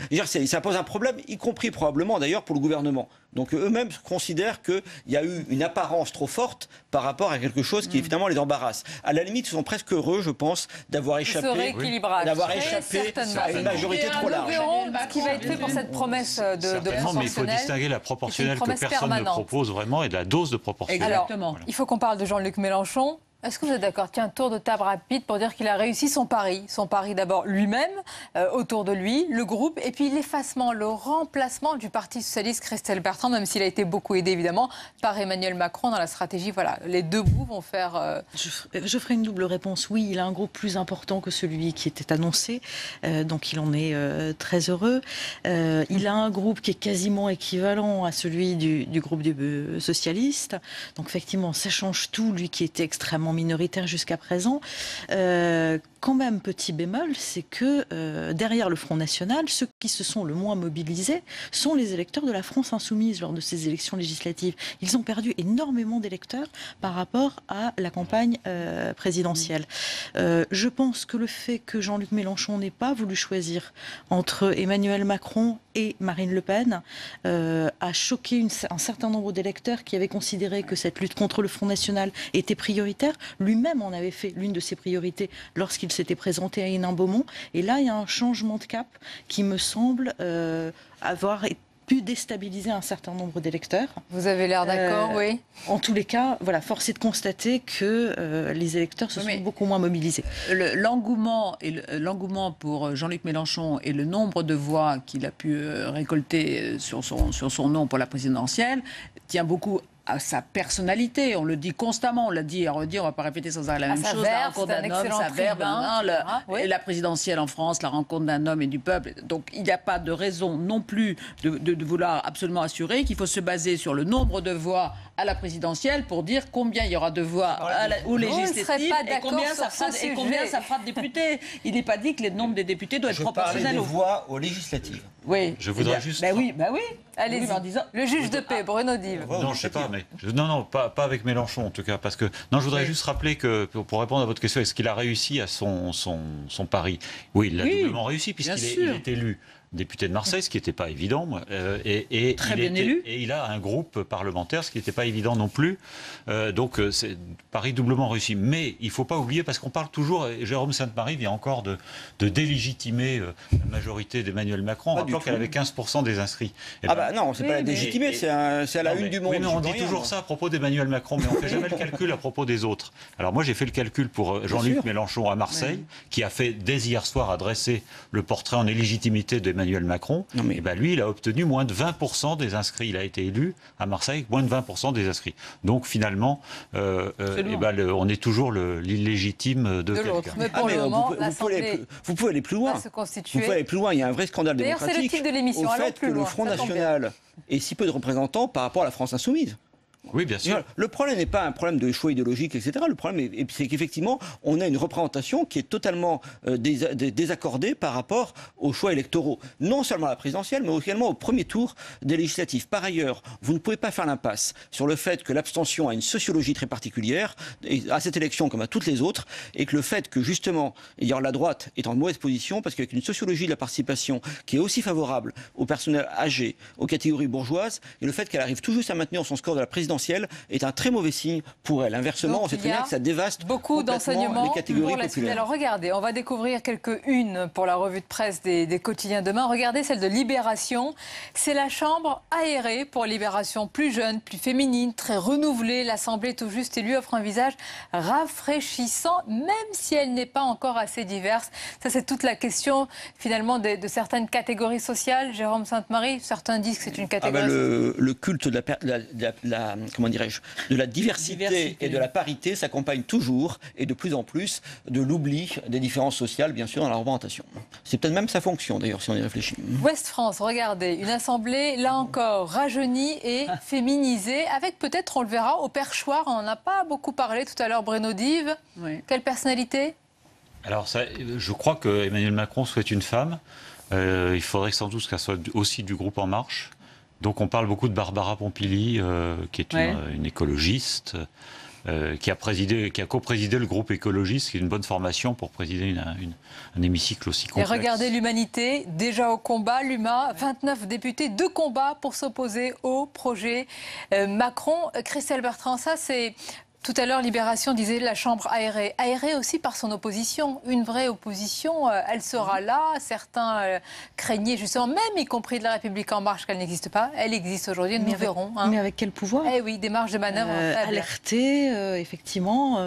Ça pose un problème, y compris probablement d'ailleurs pour le gouvernement. Donc eux-mêmes considèrent qu'il y a eu une apparence trop forte par rapport à quelque chose qui finalement les embarrasse. À la limite, ils sont presque heureux, je pense, d'avoir échappé à une majorité trop large. Ce qui va être fait pour cette promesse de proportionnelle. Mais il faut distinguer la proportionnelle que personne ne propose vraiment et de la dose de proportionnelle. Exactement. Il faut qu'on parle de Jean-Luc Mélenchon. Est-ce que vous êtes d'accord? Tiens, tour de table rapide pour dire qu'il a réussi son pari. Son pari d'abord lui-même, autour de lui, le groupe, et puis l'effacement, le remplacement du Parti Socialiste Christelle Bertrand, même s'il a été beaucoup aidé évidemment par Emmanuel Macron dans la stratégie. Voilà, les deux bouts vont faire... Je ferai une double réponse. Oui, il a un groupe plus important que celui qui était annoncé, donc il en est très heureux. Il a un groupe qui est quasiment équivalent à celui du groupe socialiste. Donc effectivement, ça change tout, lui qui était extrêmement minoritaire jusqu'à présent. Quand même, petit bémol, c'est que derrière le Front National, ceux qui se sont le moins mobilisés sont les électeurs de la France insoumise lors de ces élections législatives. Ils ont perdu énormément d'électeurs par rapport à la campagne présidentielle. Je pense que le fait que Jean-Luc Mélenchon n'ait pas voulu choisir entre Emmanuel Macron et Marine Le Pen a choqué un certain nombre d'électeurs qui avaient considéré que cette lutte contre le Front National était prioritaire. Lui-même en avait fait l'une de ses priorités lorsqu'il s'était présenté à Hénin-Beaumont. Et là, il y a un changement de cap qui me semble avoir pu déstabiliser un certain nombre d'électeurs. Vous avez l'air d'accord, oui. En tous les cas, voilà, force est de constater que les électeurs se sont beaucoup moins mobilisés. L'engouement pour Jean-Luc Mélenchon et le nombre de voix qu'il a pu récolter sur son nom pour la présidentielle tient beaucoup à sa personnalité. On le dit constamment, on l'a dit et redit, on ne va pas répéter sans arrêt la même chose. La rencontre d'un homme, sa verve, la présidentielle en France, la rencontre d'un homme et du peuple. Donc il n'y a pas de raison non plus de vouloir absolument assurer qu'il faut se baser sur le nombre de voix à la présidentielle pour dire combien il y aura de voix aux législatives et combien ça fera de députés. Il n'est pas dit que le nombre des députés doit être proportionnel aux voix aux législatives. Oui. Je voudrais juste... oui. Allez-y. Le juge de paix, Bruno Dive. Non, je sais pas, mais... Non, pas avec Mélenchon, en tout cas, parce que... Non, je voudrais juste rappeler que, pour répondre à votre question, est-ce qu'il a réussi à son pari? Oui, il l'a doublement réussi, puisqu'il est élu député de Marseille, ce qui n'était pas évident, et très bien élu. Et il a un groupe parlementaire, ce qui n'était pas évident non plus. Donc, c'est pari doublement réussi. Mais il ne faut pas oublier, parce qu'on parle toujours, et Jérôme Sainte-Marie vient encore de délégitimer la majorité d'Emmanuel Macron, en rappelant qu'elle avait 15% des inscrits. Non, c'est pas la délégitimer, c'est à la une du Monde. Oui, mais on dit toujours ça à propos d'Emmanuel Macron, mais on ne fait jamais le calcul à propos des autres. Alors moi, j'ai fait le calcul pour Jean-Luc Mélenchon à Marseille, qui a fait dès hier soir adresser le portrait en illégitimité d'Emmanuel Macron. Et ben lui, il a obtenu moins de 20% des inscrits. Il a été élu à Marseille, moins de 20% des inscrits. Donc finalement, on est toujours l'illégitime de quelqu'un. Mais pour le moment, vous pouvez aller plus loin. Vous pouvez aller plus loin. Il y a un vrai scandale démocratique. C'est le titre de l'émission. Au fait que le Front National ait si peu de représentants par rapport à la France insoumise. Oui, bien sûr. Le problème n'est pas un problème de choix idéologique, etc. Le problème, c'est qu'effectivement, on a une représentation qui est totalement désaccordée par rapport aux choix électoraux. Non seulement à la présidentielle, mais également au premier tour des législatives. Par ailleurs, vous ne pouvez pas faire l'impasse sur le fait que l'abstention a une sociologie très particulière, à cette élection comme à toutes les autres, et que le fait que, justement, la droite est en mauvaise position, parce qu'avec une sociologie de la participation qui est aussi favorable aux personnels âgés, aux catégories bourgeoises, et le fait qu'elle arrive tout juste à maintenir son score de la présidentielle, est un très mauvais signe pour elle. Inversement, on sait très bien que ça dévaste beaucoup d'enseignements les catégories pour la suite. Alors regardez, on va découvrir quelques unes pour la revue de presse des quotidiens demain. Regardez celle de Libération. C'est la chambre aérée pour Libération, plus jeune, plus féminine, très renouvelée. L'Assemblée tout juste élue offre un visage rafraîchissant, même si elle n'est pas encore assez diverse. Ça, c'est toute la question finalement de certaines catégories sociales. Jérôme Sainte-Marie, certains disent que c'est une catégorie le culte de la diversité et de la parité s'accompagne toujours et de plus en plus de l'oubli des différences sociales, bien sûr, dans la représentation. C'est peut-être même sa fonction, d'ailleurs, si on y réfléchit. Ouest France, regardez, une assemblée, là encore, rajeunie et féminisée, avec peut-être, on le verra, au perchoir, on n'en a pas beaucoup parlé tout à l'heure, Bruno Dive. Oui. Quelle personnalité? Alors, je crois que Emmanuel Macron souhaite une femme. Il faudrait sans doute qu'elle soit aussi du groupe En Marche. Donc on parle beaucoup de Barbara Pompili, qui est une écologiste, qui a co-présidé le groupe écologiste, qui est une bonne formation pour présider un hémicycle aussi complexe. Et regardez l'Humanité, déjà au combat, l'UMA, 29 députés, 2 combats pour s'opposer au projet Macron. Christelle Bertrand, ça c'est... Tout à l'heure, Libération disait la chambre aérée. Aérée aussi par son opposition. Une vraie opposition, elle sera là. Certains craignaient justement, même y compris de la République En Marche, qu'elle n'existe pas. Elle existe aujourd'hui, nous verrons. Mais avec quel pouvoir? Eh oui, des marges de manœuvre faibles. Alerter, effectivement,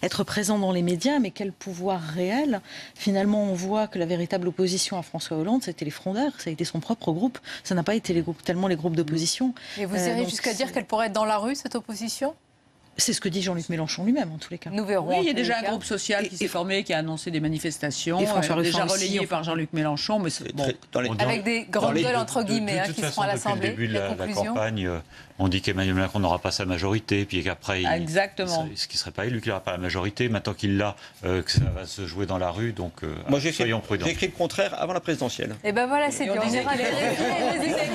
être présent dans les médias, mais quel pouvoir réel? Finalement, on voit que la véritable opposition à François Hollande, c'était les frondeurs. Ça a été son propre groupe. Ça n'a pas été tellement les groupes d'opposition. Et vous irez jusqu'à dire qu'elle pourrait être dans la rue, cette opposition? C'est ce que dit Jean-Luc Mélenchon lui-même, en tous les cas. Nous verrons. Oui, il y a déjà un groupe social qui s'est formé, qui a annoncé des manifestations, déjà relayé par Jean-Luc Mélenchon. Mais avec des grandes gueules, entre guillemets, qui seront à l'Assemblée. Depuis le début de la campagne, on dit qu'Emmanuel Macron n'aura pas sa majorité, puis qu'après, ce qui ne serait pas élu, qu'il n'aura pas la majorité. Maintenant qu'il l'a, que ça va se jouer dans la rue, donc soyons prudents. J'ai écrit le contraire avant la présidentielle. Et ben voilà, c'est bien. On disait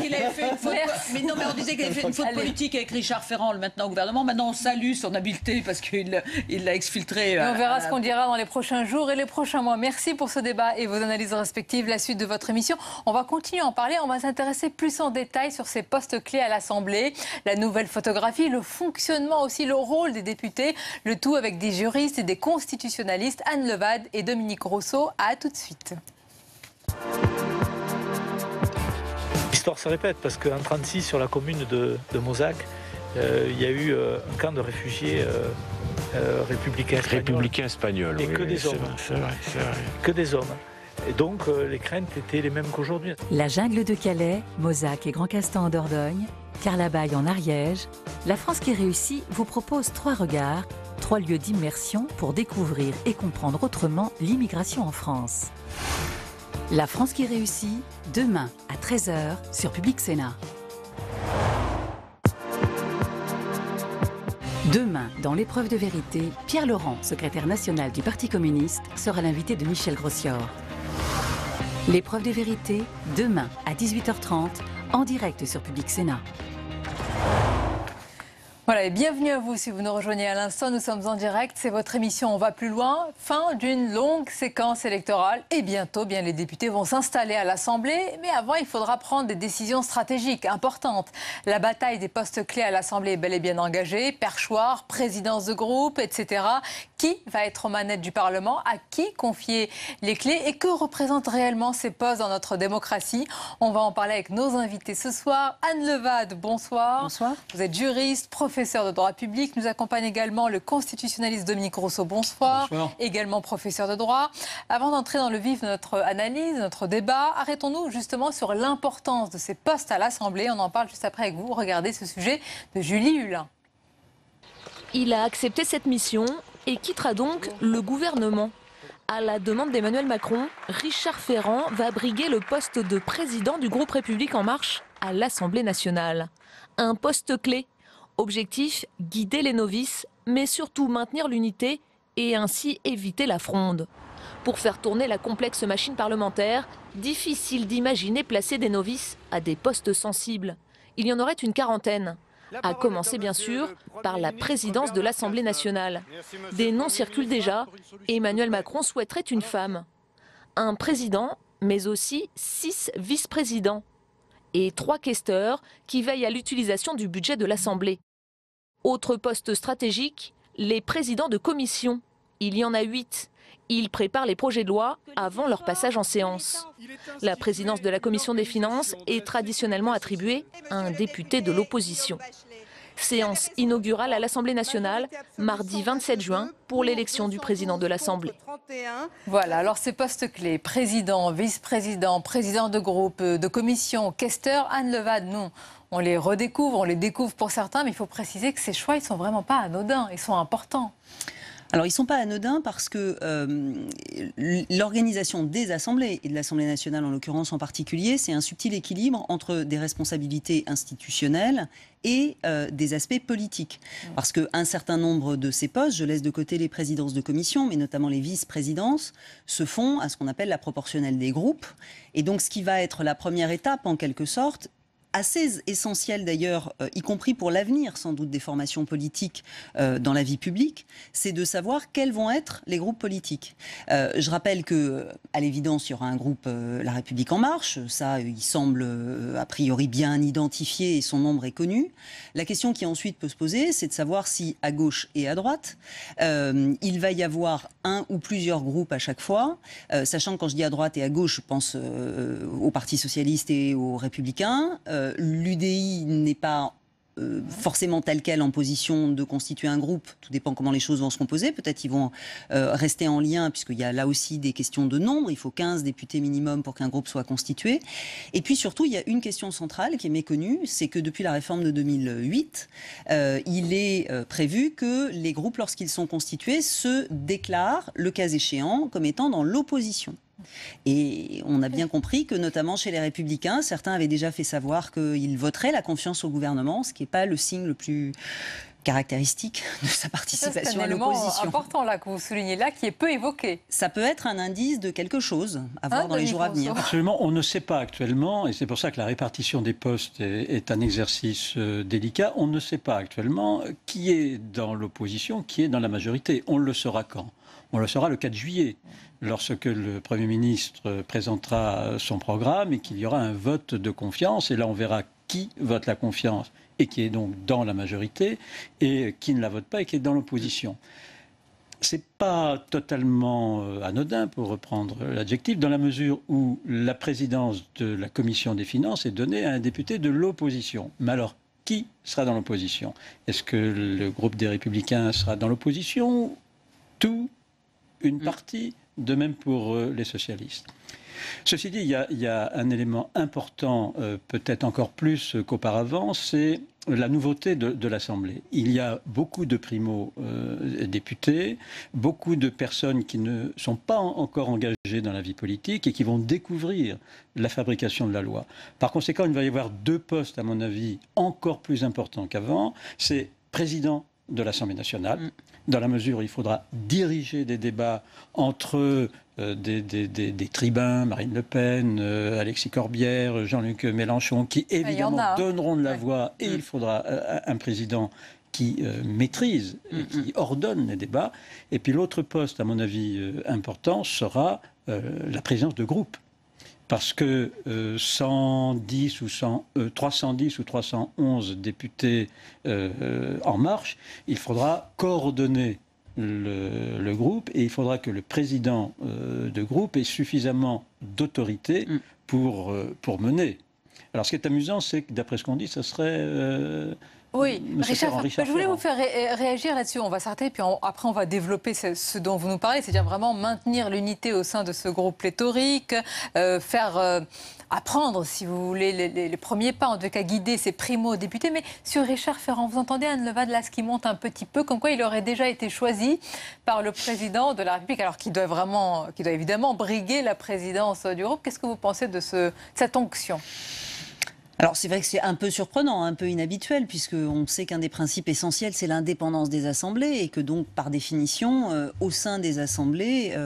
qu'il avait fait une faute. Mais non, mais on disait qu'il avait fait une faute politique avec Richard Ferrand, le maintenant au gouvernement. Maintenant, on salue salue son habileté parce qu'il l'a exfiltré. On verra ce qu'on dira dans les prochains jours et les prochains mois. Merci pour ce débat et vos analyses respectives. La suite de votre émission, on va continuer à en parler. On va s'intéresser plus en détail sur ces postes clés à l'Assemblée, la nouvelle photographie, le fonctionnement aussi, le rôle des députés, le tout avec des juristes et des constitutionnalistes, Anne Levade et Dominique Rousseau. À tout de suite. L'histoire se répète parce qu'en 1936, sur la commune de Mozac, il y a eu un camp de réfugiés républicains espagnols. Et que des hommes. C'est vrai. Que des hommes. Et donc les craintes étaient les mêmes qu'aujourd'hui. La jungle de Calais, Mozac et Grand Castan en Dordogne, Carlabaille en Ariège, La France qui réussit vous propose 3 regards, 3 lieux d'immersion pour découvrir et comprendre autrement l'immigration en France. La France qui réussit, demain à 13h sur Public Sénat. Demain, dans l'épreuve de vérité, Pierre Laurent, secrétaire national du Parti communiste, sera l'invité de Michel Grossior. L'épreuve de vérité, demain à 18h30, en direct sur Public Sénat. Voilà, et bienvenue à vous si vous nous rejoignez à l'instant. Nous sommes en direct, c'est votre émission On va plus loin. Fin d'une longue séquence électorale et bientôt, bien, les députés vont s'installer à l'Assemblée. Mais avant, il faudra prendre des décisions stratégiques importantes. La bataille des postes clés à l'Assemblée est bel et bien engagée. Perchoir, présidence de groupe, etc. Qui va être aux manettes du Parlement? À qui confier les clés? Et que représentent réellement ces postes dans notre démocratie? On va en parler avec nos invités ce soir. Anne Levade, bonsoir. Bonsoir. Vous êtes juriste, professeur de droit public. Nous accompagne également le constitutionnaliste Dominique Rousseau. Bonsoir. Bonsoir. Également professeur de droit. Avant d'entrer dans le vif de notre analyse, de notre débat, arrêtons-nous justement sur l'importance de ces postes à l'Assemblée. On en parle juste après avec vous. Regardez ce sujet de Julie Hulin. Il a accepté cette mission et quittera donc le gouvernement. À la demande d'Emmanuel Macron, Richard Ferrand va briguer le poste de président du groupe République En Marche à l'Assemblée nationale. Un poste clé. Objectif, guider les novices, mais surtout maintenir l'unité et ainsi éviter la fronde. Pour faire tourner la complexe machine parlementaire, difficile d'imaginer placer des novices à des postes sensibles. Il y en aurait une quarantaine. À commencer bien sûr par la présidence de l'Assemblée nationale. Des noms circulent déjà. Emmanuel Macron souhaiterait une femme. Un président, mais aussi 6 vice-présidents. Et 3 questeurs qui veillent à l'utilisation du budget de l'Assemblée. Autre poste stratégique, les présidents de commission. Il y en a 8. Ils préparent les projets de loi avant leur passage en séance. La présidence de la commission des finances est traditionnellement attribuée à un député de l'opposition. Séance inaugurale à l'Assemblée nationale, mardi 27 juin, pour l'élection du président de l'Assemblée. Voilà, alors ces postes clés, président, vice-président, président de groupe, de commission, questeur, Anne Levade, non. On les redécouvre, on les découvre pour certains, mais il faut préciser que ces choix, ils ne sont vraiment pas anodins, ils sont importants. Alors, ils ne sont pas anodins parce que l'organisation des assemblées, et de l'Assemblée nationale en l'occurrence en particulier, c'est un subtil équilibre entre des responsabilités institutionnelles et des aspects politiques. Parce qu'un certain nombre de ces postes, je laisse de côté les présidences de commission, mais notamment les vice-présidences, se font à ce qu'on appelle la proportionnelle des groupes. Et donc, ce qui va être la première étape, en quelque sorte, assez essentiel d'ailleurs, y compris pour l'avenir sans doute des formations politiques dans la vie publique, c'est de savoir quels vont être les groupes politiques. Je rappelle que, à l'évidence, il y aura un groupe La République En Marche. Ça, il semble a priori bien identifié et son nombre est connu. La question qui ensuite peut se poser, c'est de savoir si à gauche et à droite, il va y avoir un ou plusieurs groupes à chaque fois, sachant que quand je dis à droite et à gauche, je pense au Parti socialiste et aux Républicains. L'UDI n'est pas forcément tel quel en position de constituer un groupe. Tout dépend comment les choses vont se composer. Peut-être qu'ils vont rester en lien, puisqu'il y a là aussi des questions de nombre. Il faut 15 députés minimum pour qu'un groupe soit constitué. Et puis surtout, il y a une question centrale qui est méconnue, c'est que depuis la réforme de 2008, il est prévu que les groupes, lorsqu'ils sont constitués, se déclarent, le cas échéant, comme étant dans l'opposition. Et on a bien compris que, notamment chez les Républicains, certains avaient déjà fait savoir qu'ils voteraient la confiance au gouvernement, ce qui n'est pas le signe le plus caractéristique de sa participation à l'opposition. C'est un élément important là que vous soulignez là, qui est peu évoqué. Ça peut être un indice de quelque chose à voir dans les jours à venir. Absolument, on ne sait pas actuellement, et c'est pour ça que la répartition des postes est un exercice délicat. On ne sait pas actuellement qui est dans l'opposition, qui est dans la majorité. On le saura quand? On le saura le 4 juillet, lorsque le Premier ministre présentera son programme et qu'il y aura un vote de confiance. Et là, on verra qui vote la confiance et qui est donc dans la majorité, et qui ne la vote pas et qui est dans l'opposition. Ce n'est pas totalement anodin, pour reprendre l'adjectif, dans la mesure où la présidence de la Commission des finances est donnée à un député de l'opposition. Mais alors, qui sera dans l'opposition? Est-ce que le groupe des Républicains sera dans l'opposition? Tout, une partie, de même pour les socialistes. Ceci dit, il y a un élément important, peut-être encore plus qu'auparavant, c'est la nouveauté de l'Assemblée. Il y a beaucoup de primo-députés, beaucoup de personnes qui ne sont pas encore engagées dans la vie politique et qui vont découvrir la fabrication de la loi. Par conséquent, il va y avoir 2 postes, à mon avis, encore plus importants qu'avant. C'est président de l'Assemblée nationale, dans la mesure où il faudra diriger des débats entre des tribuns, Marine Le Pen, Alexis Corbière, Jean-Luc Mélenchon, qui évidemment donneront de la voix, et il faudra un président qui maîtrise et qui ordonne les débats. Et puis l'autre poste, à mon avis, important, sera la présidence de groupe. Parce que 310 ou 311 députés En Marche, il faudra coordonner le groupe, et il faudra que le président de groupe ait suffisamment d'autorité pour mener. Alors ce qui est amusant, c'est que d'après ce qu'on dit, ça serait... Oui, Richard, je voulais vous faire réagir là-dessus. On va s'arrêter, puis après on va développer ce dont vous nous parlez, c'est-à-dire vraiment maintenir l'unité au sein de ce groupe pléthorique, faire apprendre, si vous voulez, les premiers pas, en tout cas guider ces primo-députés. Mais sur Richard Ferrand, vous entendez Anne Levade là, ce qui monte un petit peu, comme quoi il aurait déjà été choisi par le président de la République, alors qu'il doit évidemment briguer la présidence du groupe. Qu'est-ce que vous pensez de cette onction ? Alors c'est vrai que c'est un peu surprenant, un peu inhabituel, puisqu'on sait qu'un des principes essentiels, c'est l'indépendance des assemblées, et que donc, par définition, au sein des assemblées,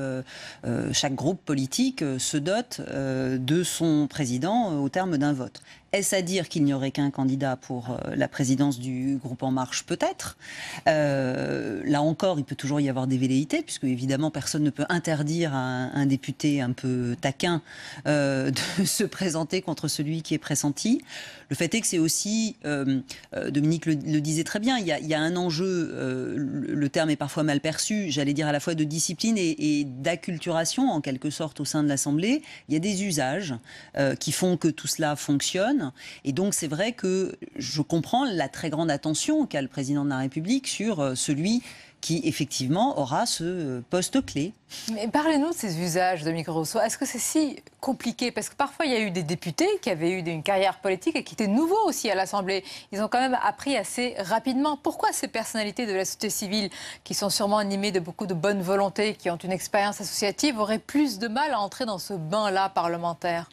chaque groupe politique se dote de son président au terme d'un vote. Est-ce à dire qu'il n'y aurait qu'un candidat pour la présidence du groupe En Marche? Peut-être. Là encore, il peut toujours y avoir des velléités, puisque évidemment, personne ne peut interdire à un député un peu taquin de se présenter contre celui qui est pressenti. Le fait est que c'est aussi, Dominique le disait très bien, il y a un enjeu, le terme est parfois mal perçu, j'allais dire à la fois de discipline et d'acculturation en quelque sorte au sein de l'Assemblée. Il y a des usages qui font que tout cela fonctionne, et donc c'est vrai que je comprends la très grande attention qu'a le président de la République sur celui qui, effectivement, aura ce poste clé. Mais parlez-nous de ces usages, Dominique Rousseau. Est-ce que c'est si compliqué? Parce que parfois, il y a eu des députés qui avaient eu une carrière politique et qui étaient nouveaux aussi à l'Assemblée. Ils ont quand même appris assez rapidement. Pourquoi ces personnalités de la société civile, qui sont sûrement animées de beaucoup de bonne volonté, qui ont une expérience associative, auraient plus de mal à entrer dans ce bain-là parlementaire?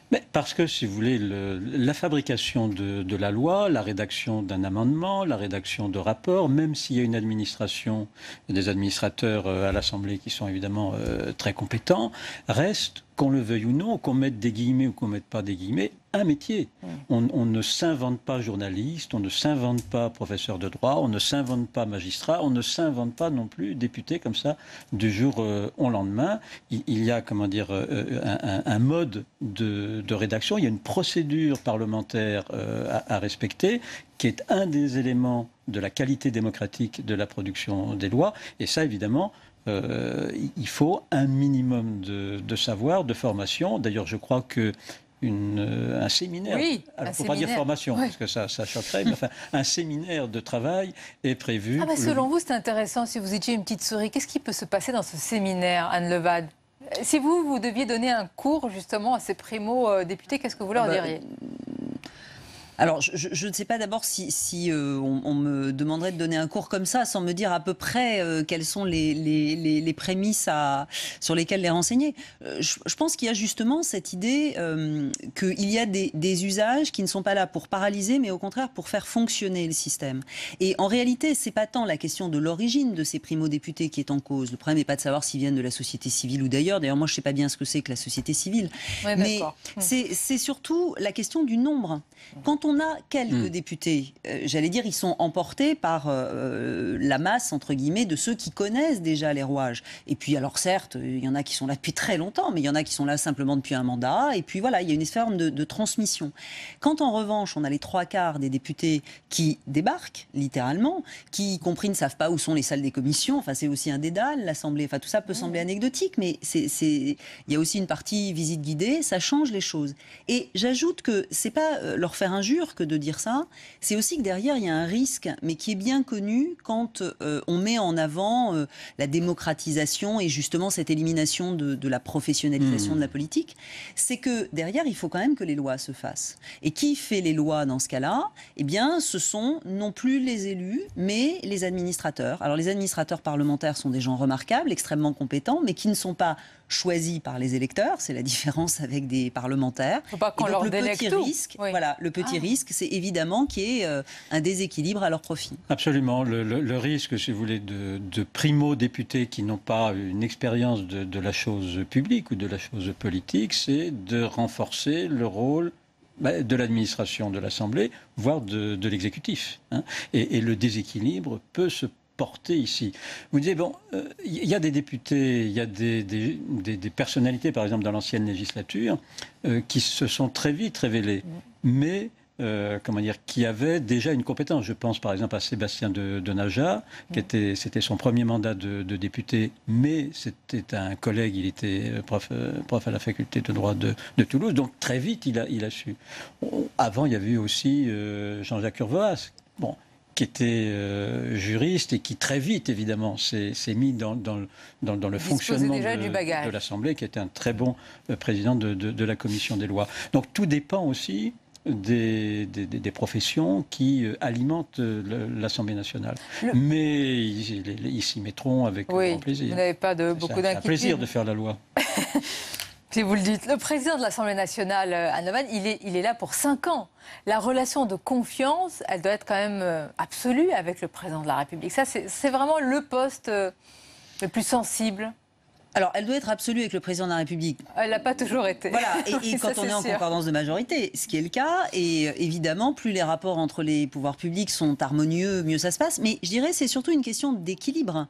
Mais parce que, si vous voulez, la fabrication de la loi, la rédaction d'un amendement, la rédaction de rapports, même s'il y a une administration, des administrateurs à l'Assemblée qui sont évidemment très compétents, reste, qu'on le veuille ou non, qu'on mette des guillemets ou qu'on ne mette pas des guillemets, un métier. On ne s'invente pas journaliste, on ne s'invente pas professeur de droit, on ne s'invente pas magistrat, on ne s'invente pas non plus député comme ça du jour au lendemain. Il y a, comment dire, un mode de rédaction, il y a une procédure parlementaire à respecter, qui est un des éléments de la qualité démocratique de la production des lois. Et ça, évidemment, il faut un minimum de savoir, de formation. D'ailleurs, je crois que un séminaire, oui, alors il ne faut pas dire formation, oui, parce que ça choquerait, mais enfin, un séminaire de travail est prévu. Ah ben, selon vous, c'est intéressant, si vous étiez une petite souris, qu'est-ce qui peut se passer dans ce séminaire, Anne Levade? Si vous deviez donner un cours justement à ces primo-députés, qu'est-ce que vous leur diriez? Alors, je ne sais pas d'abord si on me demanderait de donner un cours comme ça sans me dire à peu près quelles sont les prémices sur lesquelles les renseigner. Je pense qu'il y a justement cette idée qu'il y a des usages qui ne sont pas là pour paralyser, mais au contraire pour faire fonctionner le système. Et en réalité, c'est pas tant la question de l'origine de ces primo-députés qui est en cause. Le problème n'est pas de savoir s'ils viennent de la société civile ou d'ailleurs. D'ailleurs, moi, je ne sais pas bien ce que c'est que la société civile. Ouais, mais c'est surtout la question du nombre. Quand on a quelques députés, j'allais dire, ils sont emportés par la masse, entre guillemets, de ceux qui connaissent déjà les rouages. Et puis, alors certes, il y en a qui sont là depuis très longtemps, mais il y en a qui sont là simplement depuis un mandat. Et puis voilà, il y a une forme de transmission. Quand en revanche, on a les 3/4 des députés qui débarquent, littéralement, qui, y compris, ne savent pas où sont les salles des commissions, enfin c'est aussi un dédale, l'Assemblée, enfin tout ça peut sembler anecdotique, mais il y a aussi une partie visite guidée, ça change les choses. Et j'ajoute que c'est pas leur faire injure que de dire ça, c'est aussi que derrière il y a un risque, mais qui est bien connu quand on met en avant la démocratisation et justement cette élimination de la professionnalisation de la politique, c'est que derrière il faut quand même que les lois se fassent. Et qui fait les lois dans ce cas-là? Eh bien, ce sont non plus les élus, mais les administrateurs. Alors les administrateurs parlementaires sont des gens remarquables, extrêmement compétents, mais qui ne sont pas choisis par les électeurs, c'est la différence avec des parlementaires. Faut pas qu'on leur délègue tout. Le petit risque, c'est évidemment qu'il y ait un déséquilibre à leur profit. Absolument. Le risque, si vous voulez, de primo-députés qui n'ont pas une expérience de la chose publique ou de la chose politique, c'est de renforcer le rôle de l'administration de l'Assemblée, voire de l'exécutif. Hein. Et le déséquilibre peut se porter ici. Vous disiez, bon, il y a des députés, il y a des personnalités, par exemple, dans l'ancienne législature, qui se sont très vite révélées, mais qui avaient déjà une compétence. Je pense, par exemple, à Sébastien de Naja, c'était son premier mandat de député, mais c'était un collègue, il était prof à la faculté de droit de Toulouse, donc très vite, il a su. Avant, il y avait eu aussi Jean-Jacques Urvoas, qui était juriste et qui très vite, évidemment, s'est mis dans le fonctionnement de l'Assemblée, qui était un très bon président de la Commission des lois. Donc tout dépend aussi des professions qui alimentent l'Assemblée nationale. Mais ils s'y mettront avec grand plaisir. Vous n'avez pas beaucoup d'inquiétude. C'est un plaisir de faire la loi. Si vous le dites, le président de l'Assemblée nationale, Anne Levan, il est là pour 5 ans. La relation de confiance, elle doit être quand même absolue avec le président de la République. Ça, c'est vraiment le poste le plus sensible. Alors, elle doit être absolue avec le président de la République. Elle n'a pas toujours été. Voilà, et quand on est en concordance de majorité, ce qui est le cas, et évidemment, plus les rapports entre les pouvoirs publics sont harmonieux, mieux ça se passe. Mais je dirais c'est surtout une question d'équilibre.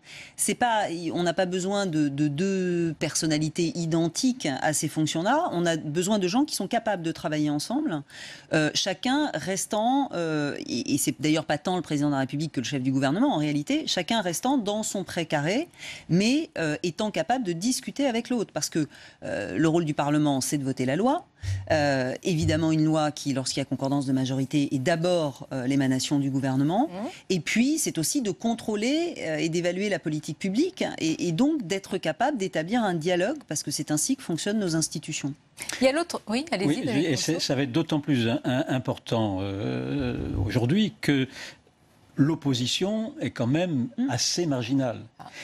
On n'a pas besoin de 2 personnalités identiques à ces fonctions-là. On a besoin de gens qui sont capables de travailler ensemble, chacun restant, et c'est d'ailleurs pas tant le président de la République que le chef du gouvernement en réalité, chacun restant dans son précaré, mais étant capable de discuter avec l'autre, parce que le rôle du Parlement, c'est de voter la loi. Évidemment, une loi qui, lorsqu'il y a concordance de majorité, est d'abord l'émanation du gouvernement. Et puis, c'est aussi de contrôler et d'évaluer la politique publique, et donc d'être capable d'établir un dialogue, parce que c'est ainsi que fonctionnent nos institutions. Il y a l'autre... Oui, allez-y. Oui, et ça va être d'autant plus important aujourd'hui que l'opposition est quand même assez marginale.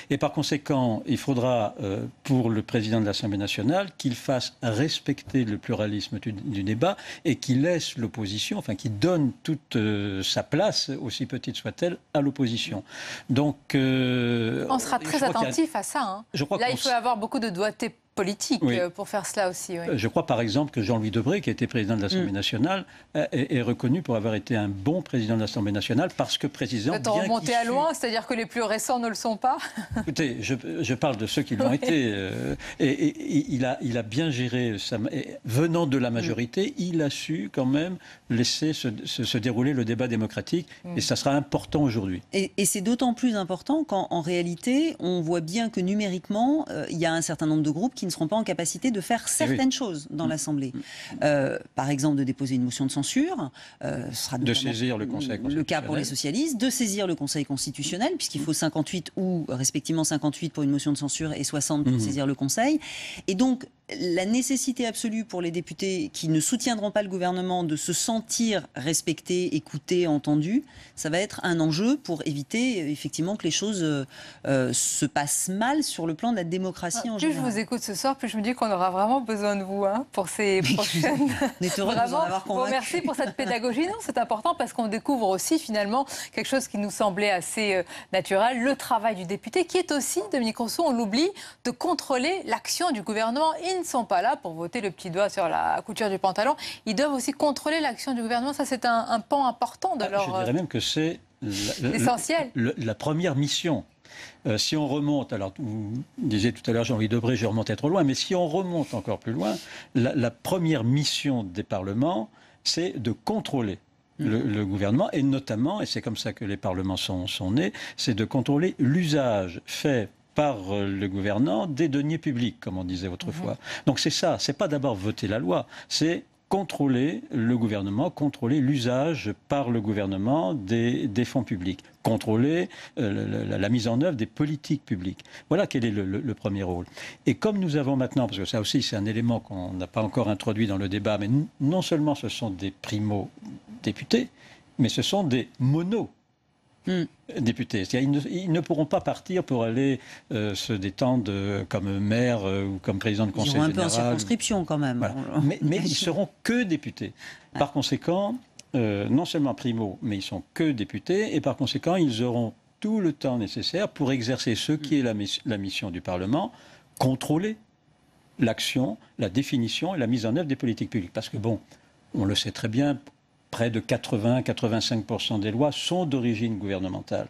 Et par conséquent, il faudra, pour le président de l'Assemblée nationale, qu'il fasse respecter le pluralisme du débat et qu'il laisse l'opposition, enfin qu'il donne toute sa place, aussi petite soit-elle, à l'opposition. Donc, on sera très attentif à ça. Hein. Là, il faut avoir beaucoup de doigté politique pour faire cela aussi. Oui. Je crois par exemple que Jean-Louis Debré, qui a été président de l'Assemblée nationale, est reconnu pour avoir été un bon président de l'Assemblée nationale parce que précisément... Peut-on remonter à loin, c'est-à-dire que les plus récents ne le sont pas? Écoutez, je parle de ceux qui l'ont été. Et il a bien géré, venant de la majorité, il a su quand même laisser se dérouler le débat démocratique. Et ça sera important aujourd'hui. Et c'est d'autant plus important qu'en réalité, on voit bien que numériquement, il y a un certain nombre de groupes qui ne seront pas en capacité de faire certaines choses dans l'Assemblée. Par exemple, de déposer une motion de censure. Sera de saisir le Conseil constitutionnel. Le cas pour les socialistes. De saisir le Conseil constitutionnel, puisqu'il faut 58 ou respectivement 58 pour une motion de censure et 60 pour saisir le Conseil. Et donc, la nécessité absolue pour les députés qui ne soutiendront pas le gouvernement de se sentir respectés, écoutés, entendus, ça va être un enjeu pour éviter effectivement que les choses se passent mal sur le plan de la démocratie en général. Plus je vous écoute ce soir, plus je me dis qu'on aura vraiment besoin de vous pour ces prochaines... On est heureux de vous en avoir convaincu. Merci pour cette pédagogie. Non, c'est important parce qu'on découvre aussi finalement quelque chose qui nous semblait assez naturel, le travail du député qui est aussi, Dominique Rousseau, on l'oublie, de contrôler l'action du gouvernement. Ils ne sont pas là pour voter le petit doigt sur la couture du pantalon. Ils doivent aussi contrôler l'action du gouvernement. Ça, c'est un pan important de leur... Je dirais même que c'est essentiel. La première mission. Si on remonte, alors vous disiez tout à l'heure Jean-Louis Debré, j'ai remonté trop loin, mais si on remonte encore plus loin, la première mission des parlements, c'est de contrôler le gouvernement, et notamment, et c'est comme ça que les parlements sont nés, c'est de contrôler l'usage fait par le gouvernant des deniers publics, comme on disait autrefois. Donc c'est ça, c'est pas d'abord voter la loi, c'est contrôler le gouvernement, contrôler l'usage par le gouvernement des fonds publics, contrôler la mise en œuvre des politiques publiques. Voilà quel est le premier rôle. Et comme nous avons maintenant, parce que ça aussi c'est un élément qu'on n'a pas encore introduit dans le débat, mais non seulement ce sont des primo-députés, mais ce sont des mono-députés. Ils ne pourront pas partir pour aller se détendre comme maire ou comme président de conseil général. Ils auront un peu en circonscription quand même. Voilà. Mais ils seront que députés. Par conséquent, non seulement primo, mais ils sont que députés, et par conséquent, ils auront tout le temps nécessaire pour exercer ce qui est la mission du Parlement, contrôler l'action, la définition et la mise en œuvre des politiques publiques. Parce que bon, on le sait très bien, près de 80-85% des lois sont d'origine gouvernementale.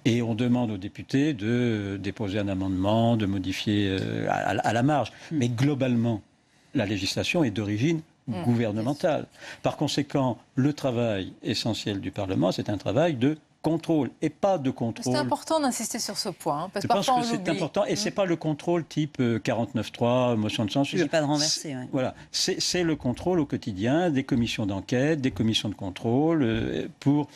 Et on demande aux députés de déposer un amendement, de modifier à la marge. Mais globalement, la législation est d'origine gouvernementale. Par conséquent, le travail essentiel du Parlement, c'est un travail de contrôle et pas de contrôle. C'est important d'insister sur ce point, parce que parfois on l'oublie. Je pense que c'est important, et c'est pas le contrôle type 49.3, motion de censure. Il n'y a pas de renverser. Ouais. Voilà, c'est le contrôle au quotidien des commissions d'enquête, des commissions de contrôle pour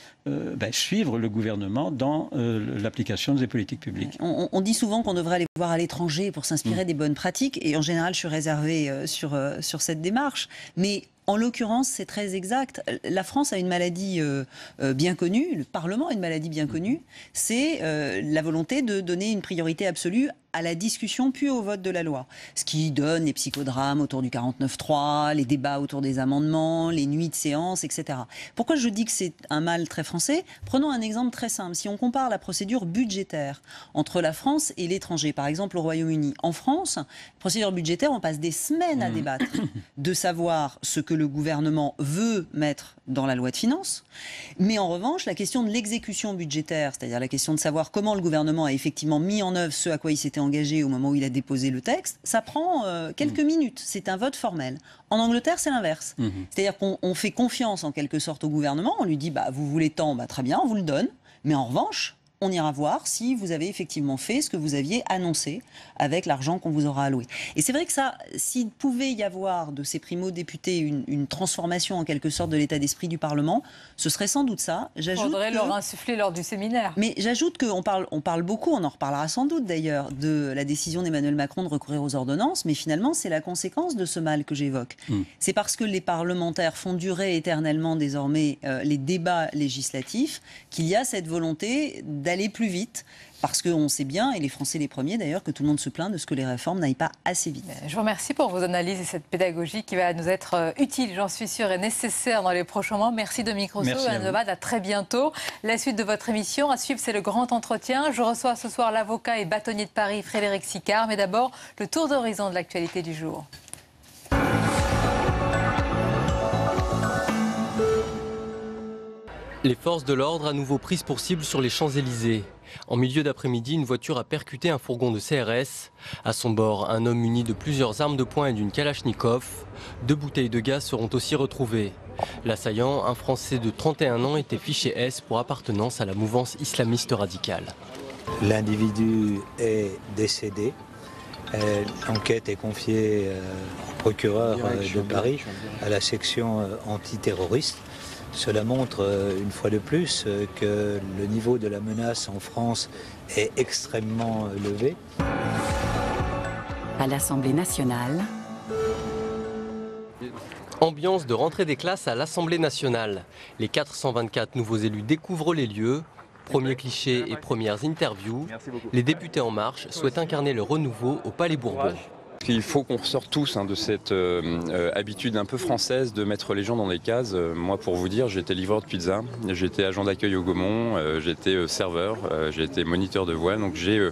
suivre le gouvernement dans l'application des politiques publiques. On dit souvent qu'on devrait aller voir à l'étranger pour s'inspirer des bonnes pratiques, et en général, je suis réservée sur cette démarche, mais en l'occurrence, c'est très exact. La France a une maladie bien connue, le Parlement a une maladie bien connue, c'est la volonté de donner une priorité absolue à la discussion puis au vote de la loi. Ce qui donne les psychodrames autour du 49.3, les débats autour des amendements, les nuits de séance, etc. Pourquoi je dis que c'est un mal très français ? Prenons un exemple très simple. Si on compare la procédure budgétaire entre la France et l'étranger, par exemple au Royaume-Uni. En France, procédure budgétaire, on passe des semaines à débattre de savoir ce que le gouvernement veut mettre dans la loi de finances. Mais en revanche, la question de l'exécution budgétaire, c'est-à-dire la question de savoir comment le gouvernement a effectivement mis en œuvre ce à quoi il s'était engagé au moment où il a déposé le texte, ça prend quelques minutes. C'est un vote formel. En Angleterre, c'est l'inverse. C'est-à-dire qu'on fait confiance en quelque sorte au gouvernement. On lui dit, vous voulez tant, très bien, on vous le donne. Mais en revanche, on ira voir si vous avez effectivement fait ce que vous aviez annoncé avec l'argent qu'on vous aura alloué. Et c'est vrai que ça, s'il pouvait y avoir de ces primo-députés une transformation en quelque sorte de l'état d'esprit du Parlement, ce serait sans doute ça. Il faudrait leur insuffler lors du séminaire. Mais j'ajoute qu'on parle beaucoup, on en reparlera sans doute d'ailleurs, de la décision d'Emmanuel Macron de recourir aux ordonnances, mais finalement c'est la conséquence de ce mal que j'évoque. C'est parce que les parlementaires font durer éternellement désormais les débats législatifs qu'il y a cette volonté d'aller plus vite, parce qu'on sait bien, et les Français les premiers d'ailleurs, que tout le monde se plaint de ce que les réformes n'aillent pas assez vite. Je vous remercie pour vos analyses et cette pédagogie qui va nous être utile, j'en suis sûre, et nécessaire dans les prochains mois. Merci Dominique Rousseau et Anne Levade, à très bientôt. La suite de votre émission à suivre, c'est le grand entretien. Je reçois ce soir l'avocat et bâtonnier de Paris Frédéric Sicard, mais d'abord le tour d'horizon de l'actualité du jour. Les forces de l'ordre à nouveau prises pour cible sur les Champs-Élysées. En milieu d'après-midi, une voiture a percuté un fourgon de CRS. À son bord, un homme muni de plusieurs armes de poing et d'une Kalachnikov. 2 bouteilles de gaz seront aussi retrouvées. L'assaillant, un Français de 31 ans, était fiché S pour appartenance à la mouvance islamiste radicale. L'individu est décédé. L'enquête est confiée au procureur de Paris, à la section antiterroriste. Cela montre une fois de plus que le niveau de la menace en France est extrêmement élevé. À l'Assemblée nationale, Ambiance de rentrée des classes à l'Assemblée nationale. Les 424 nouveaux élus découvrent les lieux. Premiers clichés et premières interviews. Les députés En Marche souhaitent incarner le renouveau au Palais Bourbon. Il faut qu'on ressorte tous de cette habitude un peu française de mettre les gens dans des cases. Moi, pour vous dire, j'étais livreur de pizza, j'étais agent d'accueil au Gaumont, j'étais serveur, j'ai été moniteur de voile, donc j'ai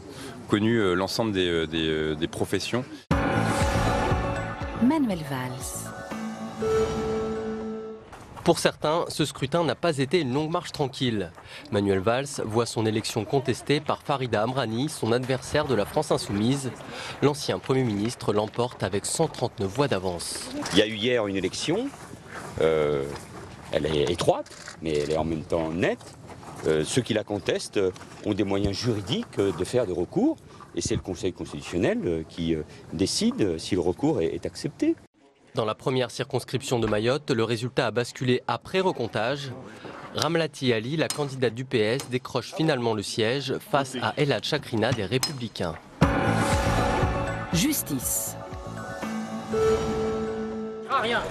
connu l'ensemble des professions. Manuel Valls. Pour certains, ce scrutin n'a pas été une longue marche tranquille. Manuel Valls voit son élection contestée par Farida Amrani, son adversaire de la France Insoumise. L'ancien Premier ministre l'emporte avec 139 voix d'avance. Il y a eu hier une élection, elle est étroite, mais elle est en même temps nette. Ceux qui la contestent ont des moyens juridiques de faire des recours, et c'est le Conseil constitutionnel qui décide si le recours est accepté. Dans la première circonscription de Mayotte, le résultat a basculé après recomptage. Ramlati Ali, la candidate du PS, décroche finalement le siège face à Elad Chakrina des Républicains. Justice.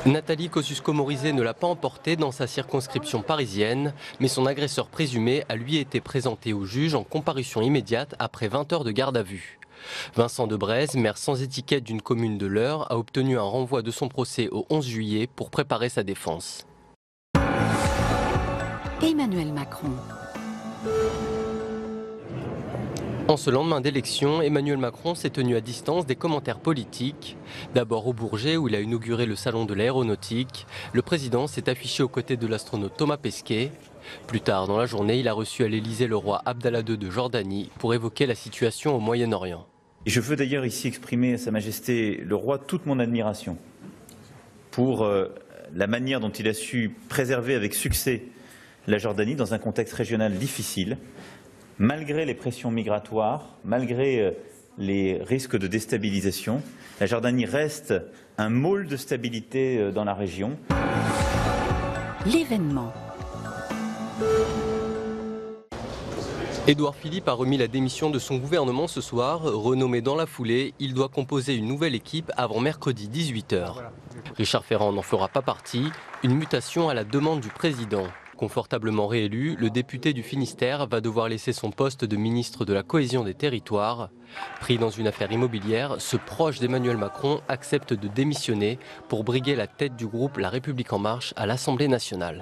Nathalie Kosciusko-Morizet ne l'a pas emporté dans sa circonscription parisienne, mais son agresseur présumé a lui été présenté au juge en comparution immédiate après 20 heures de garde à vue. Vincent Debrez, maire sans étiquette d'une commune de l'Eure, a obtenu un renvoi de son procès au 11 juillet pour préparer sa défense. Emmanuel Macron. En ce lendemain d'élection, Emmanuel Macron s'est tenu à distance des commentaires politiques. D'abord au Bourget où il a inauguré le salon de l'aéronautique, le président s'est affiché aux côtés de l'astronaute Thomas Pesquet. Plus tard dans la journée, il a reçu à l'Elysée le roi Abdallah II de Jordanie pour évoquer la situation au Moyen-Orient. Je veux d'ailleurs ici exprimer à Sa Majesté le roi toute mon admiration pour la manière dont il a su préserver avec succès la Jordanie dans un contexte régional difficile, malgré les pressions migratoires, malgré les risques de déstabilisation. La Jordanie reste un môle de stabilité dans la région. L'événement. Édouard Philippe a remis la démission de son gouvernement ce soir. Renommé dans la foulée, il doit composer une nouvelle équipe avant mercredi 18h. Richard Ferrand n'en fera pas partie, une mutation à la demande du président. Confortablement réélu, le député du Finistère va devoir laisser son poste de ministre de la Cohésion des Territoires. Pris dans une affaire immobilière, ce proche d'Emmanuel Macron accepte de démissionner pour briguer la tête du groupe La République En Marche à l'Assemblée nationale.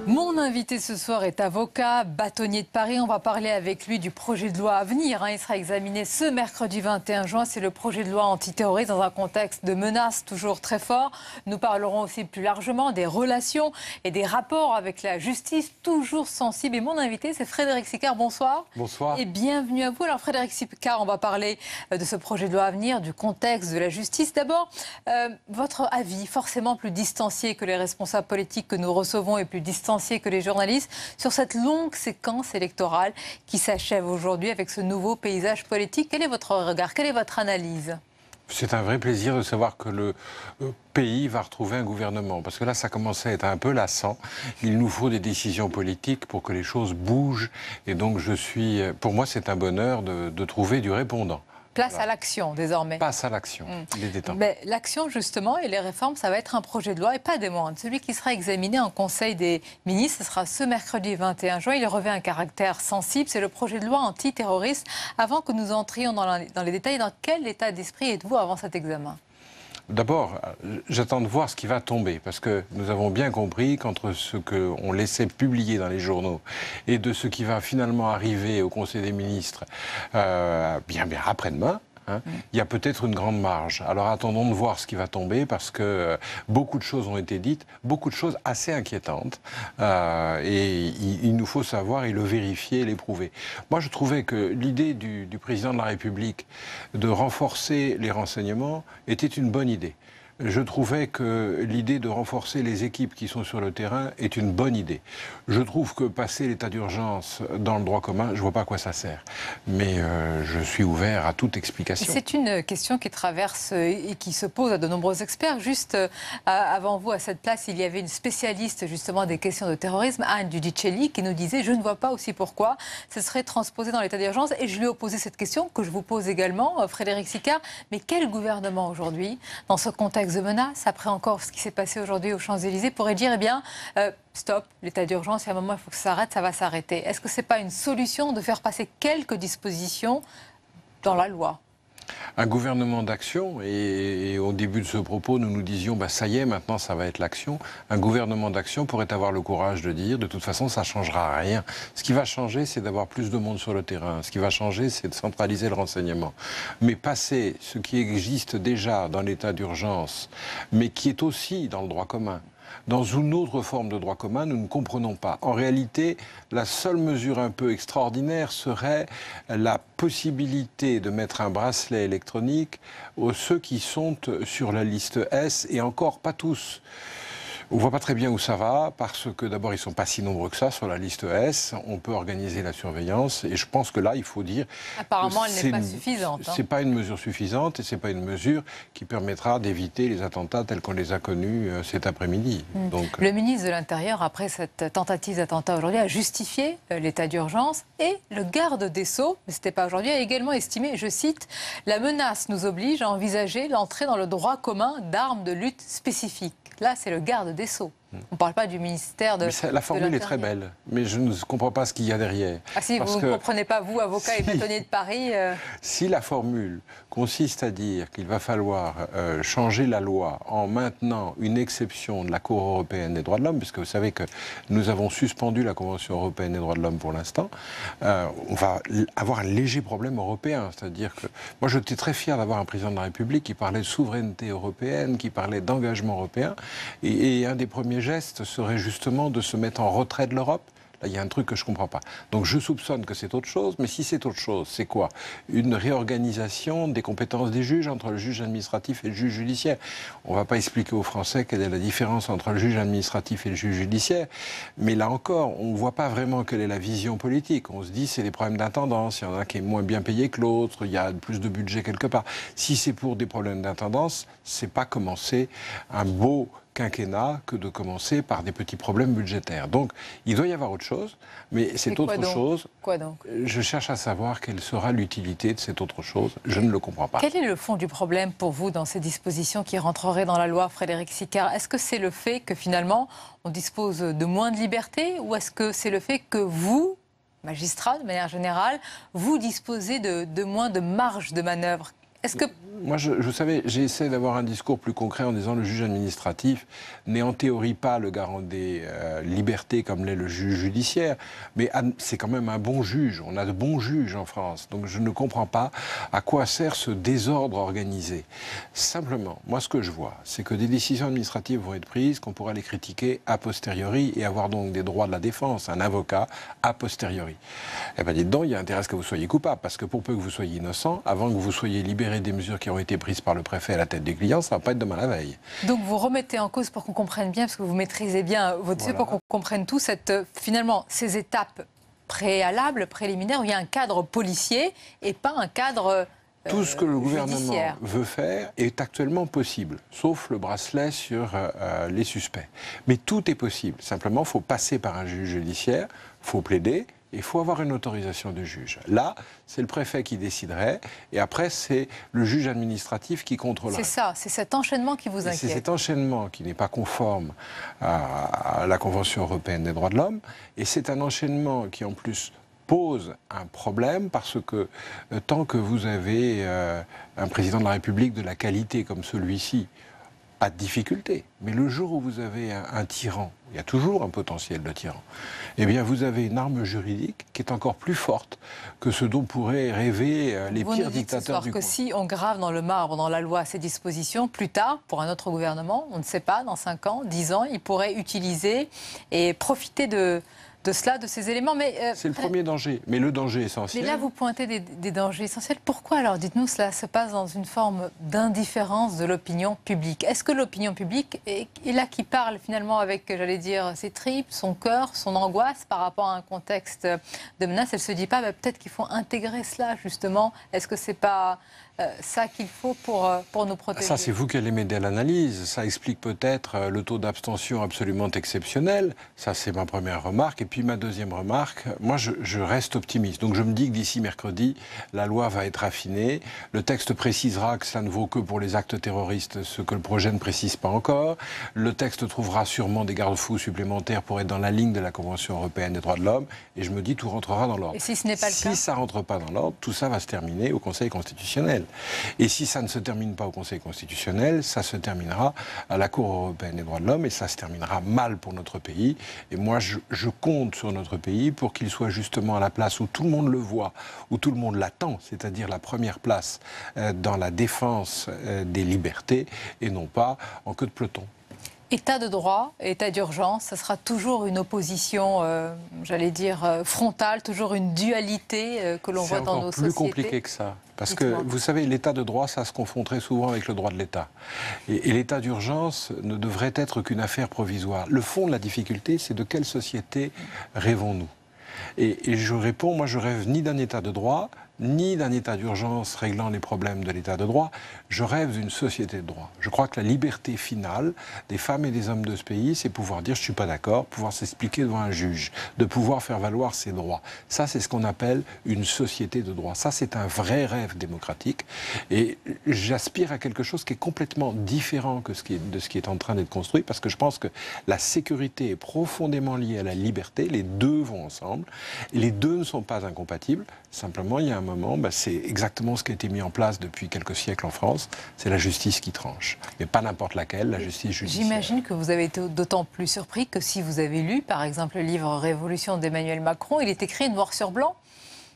Mon invité ce soir est avocat, bâtonnier de Paris. On va parler avec lui du projet de loi à venir. Il sera examiné ce mercredi 21 juin. C'est le projet de loi antiterroriste dans un contexte de menaces toujours très fort. Nous parlerons aussi plus largement des relations et des rapports avec la justice, toujours sensibles. Et mon invité, c'est Frédéric Sicard. Bonsoir. Bonsoir. Et bienvenue à vous. Alors Frédéric Sicard, on va parler de ce projet de loi à venir, du contexte de la justice. D'abord, votre avis, forcément plus distancié que les responsables politiques que nous recevons et plus distancié que les journalistes, sur cette longue séquence électorale qui s'achève aujourd'hui avec ce nouveau paysage politique. Quel est votre regard? Quelle est votre analyse? C'est un vrai plaisir de savoir que le pays va retrouver un gouvernement. Parce que là, ça commençait à être un peu lassant. Il nous faut des décisions politiques pour que les choses bougent. Et donc, pour moi, c'est un bonheur de trouver du répondant. Place à l'action, désormais. Passe à l'action. Il est détemps. Mais l'action, justement, et les réformes, ça va être un projet de loi, et pas des moindres. Celui qui sera examiné en Conseil des ministres, ce sera ce mercredi 21 juin. Il revêt un caractère sensible. C'est le projet de loi antiterroriste. Avant que nous entrions dans les détails, dans quel état d'esprit êtes-vous avant cet examen? D'abord, j'attends de voir ce qui va tomber, parce que nous avons bien compris qu'entre ce qu'on laissait publier dans les journaux et de ce qui va finalement arriver au Conseil des ministres bien après-demain, il y a peut-être une grande marge. Alors attendons de voir ce qui va tomber, parce que beaucoup de choses ont été dites, beaucoup de choses assez inquiétantes, et il nous faut savoir et le vérifier et l'éprouver. Moi, je trouvais que l'idée du président de la République de renforcer les renseignements était une bonne idée. je trouvais que l'idée de renforcer les équipes qui sont sur le terrain est une bonne idée. Je trouve que passer l'état d'urgence dans le droit commun, je ne vois pas à quoi ça sert. Mais je suis ouvert à toute explication. C'est une question qui traverse et qui se pose à de nombreux experts. Juste avant vous, à cette place, il y avait une spécialiste justement des questions de terrorisme, Anne Giudicelli, qui nous disait « Je ne vois pas aussi pourquoi ce serait transposé dans l'état d'urgence ». Et je lui ai posé cette question que je vous pose également, Frédéric Sicard. Mais quel gouvernement aujourd'hui, dans ce contexte de menace, après encore ce qui s'est passé aujourd'hui aux Champs-Élysées, pourrait dire, eh bien, stop, l'état d'urgence, il y a un moment, il faut que ça s'arrête, ça va s'arrêter. Est-ce que ce n'est pas une solution de faire passer quelques dispositions dans la loi? Un gouvernement d'action, et au début de ce propos, nous nous disions, bah, ça y est, maintenant ça va être l'action. Un gouvernement d'action pourrait avoir le courage de dire, de toute façon, ça ne changera rien. Ce qui va changer, c'est d'avoir plus de monde sur le terrain. Ce qui va changer, c'est de centraliser le renseignement. Mais passer ce qui existe déjà dans l'état d'urgence, mais qui est aussi dans le droit commun, dans une autre forme de droit commun, nous ne comprenons pas. En réalité, la seule mesure un peu extraordinaire serait la possibilité de mettre un bracelet électronique aux ceux qui sont sur la liste S, et encore pas tous. On ne voit pas très bien où ça va, parce que d'abord, ils ne sont pas si nombreux que ça sur la liste S. On peut organiser la surveillance, et je pense que là, il faut dire... Apparemment, elle n'est pas suffisante. Ce n'est pas une mesure suffisante, et ce n'est pas une mesure qui permettra d'éviter les attentats tels qu'on les a connus cet après-midi. Donc, le ministre de l'Intérieur, après cette tentative d'attentat aujourd'hui, a justifié l'état d'urgence, et le garde des Sceaux, mais ce n'était pas aujourd'hui, a également estimé, je cite, « La menace nous oblige à envisager l'entrée dans le droit commun d'armes de lutte spécifiques ». Là, c'est le garde des Sceaux. On ne parle pas du ministère de la formule est très belle, mais je ne comprends pas ce qu'il y a derrière. Ah si, vous ne comprenez pas, vous, avocat et bâtonnier de Paris Si la formule consiste à dire qu'il va falloir changer la loi en maintenant une exception de la Cour européenne des droits de l'homme, puisque vous savez que nous avons suspendu la Convention européenne des droits de l'homme pour l'instant, on va avoir un léger problème européen. C'est-à-dire que moi, j'étais très fier d'avoir un président de la République qui parlait de souveraineté européenne, qui parlait d'engagement européen, et un des premiers gestes serait justement de se mettre en retrait de l'Europe. Là, il y a un truc que je ne comprends pas. Donc je soupçonne que c'est autre chose, mais si c'est autre chose, c'est quoi? Une réorganisation des compétences des juges entre le juge administratif et le juge judiciaire. On ne va pas expliquer aux Français quelle est la différence entre le juge administratif et le juge judiciaire, mais là encore, on ne voit pas vraiment quelle est la vision politique. On se dit c'est des problèmes d'intendance, il y en a qui est moins bien payé que l'autre, il y a plus de budget quelque part. Si c'est pour des problèmes d'intendance, c'est pas commencer un beau quinquennat que de commencer par des petits problèmes budgétaires. Donc, il doit y avoir autre chose, mais cette autre chose, quoi donc? Je cherche à savoir quelle sera l'utilité de cette autre chose. Je ne le comprends pas. Quel est le fond du problème pour vous dans ces dispositions qui rentreraient dans la loi, Frédéric Sicard? Est-ce que c'est le fait que finalement, on dispose de moins de liberté, ou est-ce que c'est le fait que vous, magistrat de manière générale, vous disposez de moins de marge de manœuvre? Est-ce que... Moi, vous savez, j'essaie d'avoir un discours plus concret en disant le juge administratif n'est en théorie pas le garant des libertés comme l'est le juge judiciaire, mais c'est quand même un bon juge. On a de bons juges en France. Donc je ne comprends pas à quoi sert ce désordre organisé. Simplement, moi, ce que je vois, c'est que des décisions administratives vont être prises, qu'on pourra les critiquer a posteriori et avoir donc des droits de la défense, un avocat a posteriori. Eh bien, dites donc, il y a intérêt à ce que vous soyez coupable, parce que pour peu que vous soyez innocent, avant que vous soyez libéré des mesures qui ont été prises par le préfet à la tête des clients, ça ne va pas être demain la veille. Donc vous remettez en cause, pour qu'on comprenne bien, parce que vous maîtrisez bien votre dossier, pour qu'on comprenne tout, finalement, ces étapes préalables, préliminaires, où il y a un cadre policier et pas un cadre tout ce que le gouvernement judiciaire veut faire est actuellement possible, sauf le bracelet sur les suspects. Mais tout est possible. Simplement, il faut passer par un juge judiciaire, il faut plaider, il faut avoir une autorisation du juge. Là, c'est le préfet qui déciderait, et après, c'est le juge administratif qui contrôlerait. C'est ça, c'est cet enchaînement qui vous inquiète. C'est cet enchaînement qui n'est pas conforme à la Convention européenne des droits de l'homme, et c'est un enchaînement qui, en plus, pose un problème, parce que tant que vous avez un président de la République de la qualité comme celui-ci, pas de difficulté. Mais le jour où vous avez un tyran, il y a toujours un potentiel de tyran, eh bien vous avez une arme juridique qui est encore plus forte que ce dont pourraient rêver les pires dictateurs du monde. Que si on grave dans le marbre, dans la loi, ces dispositions, plus tard, pour un autre gouvernement, on ne sait pas, dans 5 ans, 10 ans, il pourrait utiliser et profiter de cela, de ces éléments. C'est le premier danger, mais le danger essentiel. Mais là, vous pointez des dangers essentiels. Pourquoi alors, dites-nous, cela se passe dans une forme d'indifférence de l'opinion publique? Est-ce que l'opinion publique est là qui parle finalement avec, j'allais dire, ses tripes, son cœur, son angoisse par rapport à un contexte de menace? Elle ne se dit pas, peut-être qu'il faut intégrer cela, justement. Est-ce que ce n'est pas ça qu'il faut pour nous protéger? Ça, c'est vous qui allez m'aider à l'analyse. Ça explique peut-être le taux d'abstention absolument exceptionnel. Ça, c'est ma première remarque. Et puis ma deuxième remarque, moi, je reste optimiste. Donc je me dis que d'ici mercredi, la loi va être affinée. Le texte précisera que ça ne vaut que pour les actes terroristes, ce que le projet ne précise pas encore. Le texte trouvera sûrement des garde-fous supplémentaires pour être dans la ligne de la Convention européenne des droits de l'homme. Et je me dis, tout rentrera dans l'ordre. Et si ce n'est pas le cas? Si ça ne rentre pas dans l'ordre, tout ça va se terminer au Conseil constitutionnel. Et si ça ne se termine pas au Conseil constitutionnel, ça se terminera à la Cour européenne des droits de l'homme et ça se terminera mal pour notre pays. Et moi, je compte sur notre pays pour qu'il soit justement à la place où tout le monde le voit, où tout le monde l'attend, c'est-à-dire la première place dans la défense des libertés et non pas en queue de peloton. État de droit, état d'urgence, ça sera toujours une opposition, j'allais dire, frontale, toujours une dualité que l'on voit dans nos sociétés. C'est encore plus compliqué que ça. Parce que, vous savez, l'état de droit, ça se confond très souvent avec le droit de l'État. Et l'état d'urgence ne devrait être qu'une affaire provisoire. Le fond de la difficulté, c'est de quelle société rêvons-nous? Et je réponds, moi je rêve ni d'un état de droit, ni d'un état d'urgence réglant les problèmes de l'état de droit. Je rêve d'une société de droit. Je crois que la liberté finale des femmes et des hommes de ce pays, c'est pouvoir dire je ne suis pas d'accord, pouvoir s'expliquer devant un juge, de pouvoir faire valoir ses droits. Ça, c'est ce qu'on appelle une société de droit. Ça, c'est un vrai rêve démocratique. Et j'aspire à quelque chose qui est complètement différent de ce qui est en train d'être construit, parce que je pense que la sécurité est profondément liée à la liberté. Les deux vont ensemble. Et les deux ne sont pas incompatibles. Simplement, il y a un moment, c'est exactement ce qui a été mis en place depuis quelques siècles en France, c'est la justice qui tranche. Mais pas n'importe laquelle, la justice judiciaire. J'imagine que vous avez été d'autant plus surpris que si vous avez lu, par exemple, le livre Révolution d'Emmanuel Macron, il est écrit noir sur blanc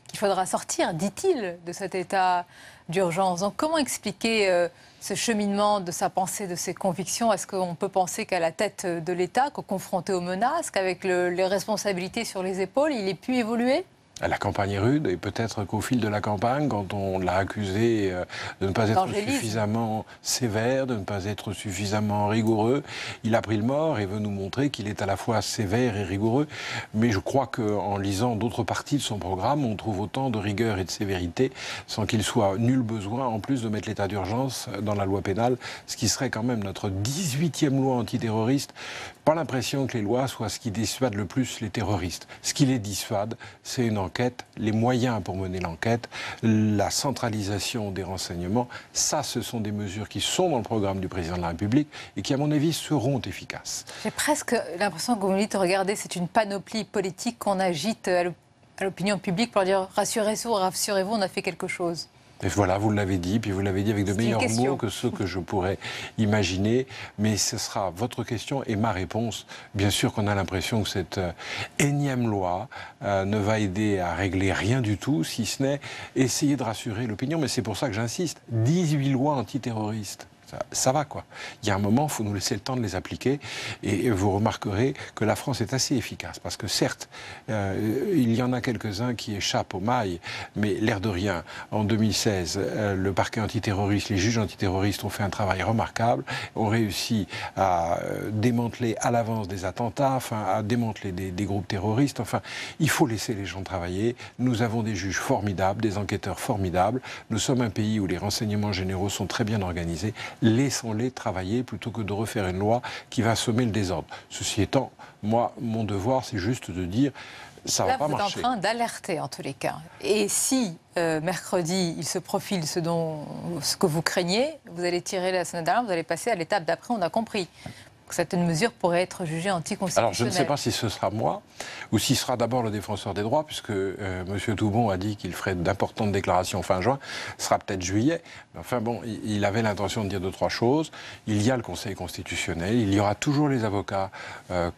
qu'il faudra sortir, dit-il, de cet état d'urgence. Donc comment expliquer ce cheminement de sa pensée, de ses convictions? Est-ce qu'on peut penser qu'à la tête de l'État, qu'au confronté aux menaces, qu'avec les responsabilités sur les épaules, il ait pu évoluer? La campagne est rude et peut-être qu'au fil de la campagne, quand on l'a accusé de ne pas être suffisamment sévère, de ne pas être suffisamment rigoureux, il a pris le mort et veut nous montrer qu'il est à la fois sévère et rigoureux. Mais je crois qu'en lisant d'autres parties de son programme, on trouve autant de rigueur et de sévérité sans qu'il soit nul besoin, en plus, de mettre l'état d'urgence dans la loi pénale, ce qui serait quand même notre 18e loi antiterroriste. Pas l'impression que les lois soient ce qui dissuade le plus les terroristes. Ce qui les dissuade, c'est une enquête, les moyens pour mener l'enquête, la centralisation des renseignements. Ça, ce sont des mesures qui sont dans le programme du président de la République et qui, à mon avis, seront efficaces. J'ai presque l'impression que vous me dites, regardez, c'est une panoplie politique qu'on agite à l'opinion publique pour dire rassurez-vous, on a fait quelque chose. Et voilà, vous l'avez dit, puis vous l'avez dit avec de meilleurs mots que ceux que je pourrais imaginer. Mais ce sera votre question et ma réponse. Bien sûr qu'on a l'impression que cette énième loi ne va aider à régler rien du tout, si ce n'est essayer de rassurer l'opinion. Mais c'est pour ça que j'insiste. 18 lois antiterroristes. Ça va, quoi. Il y a un moment, il faut nous laisser le temps de les appliquer. Et vous remarquerez que la France est assez efficace. Parce que certes, il y en a quelques-uns qui échappent aux mailles. Mais l'air de rien, en 2016, le parquet antiterroriste, les juges antiterroristes ont fait un travail remarquable, ont réussi à démanteler à l'avance des attentats, enfin, à démanteler des groupes terroristes. Enfin, il faut laisser les gens travailler. Nous avons des juges formidables, des enquêteurs formidables. Nous sommes un pays où les renseignements généraux sont très bien organisés. Laissons-les travailler plutôt que de refaire une loi qui va semer le désordre. Ceci étant, moi, mon devoir, c'est juste de dire ça ne va pas marcher. Là, vous êtes en train d'alerter, en tous les cas. Et si, mercredi, il se profile ce que vous craignez, vous allez tirer la sonnette d'alarme, vous allez passer à l'étape d'après, on a compris. Certaines mesures pourraient être jugées anticonstitutionnelles. Alors, je ne sais pas si ce sera moi ou si ce sera d'abord le défenseur des droits, puisque M. Toubon a dit qu'il ferait d'importantes déclarations fin juin. Ce sera peut-être juillet. Mais enfin bon, il avait l'intention de dire 2-3 choses. Il y a le Conseil constitutionnel. Il y aura toujours les avocats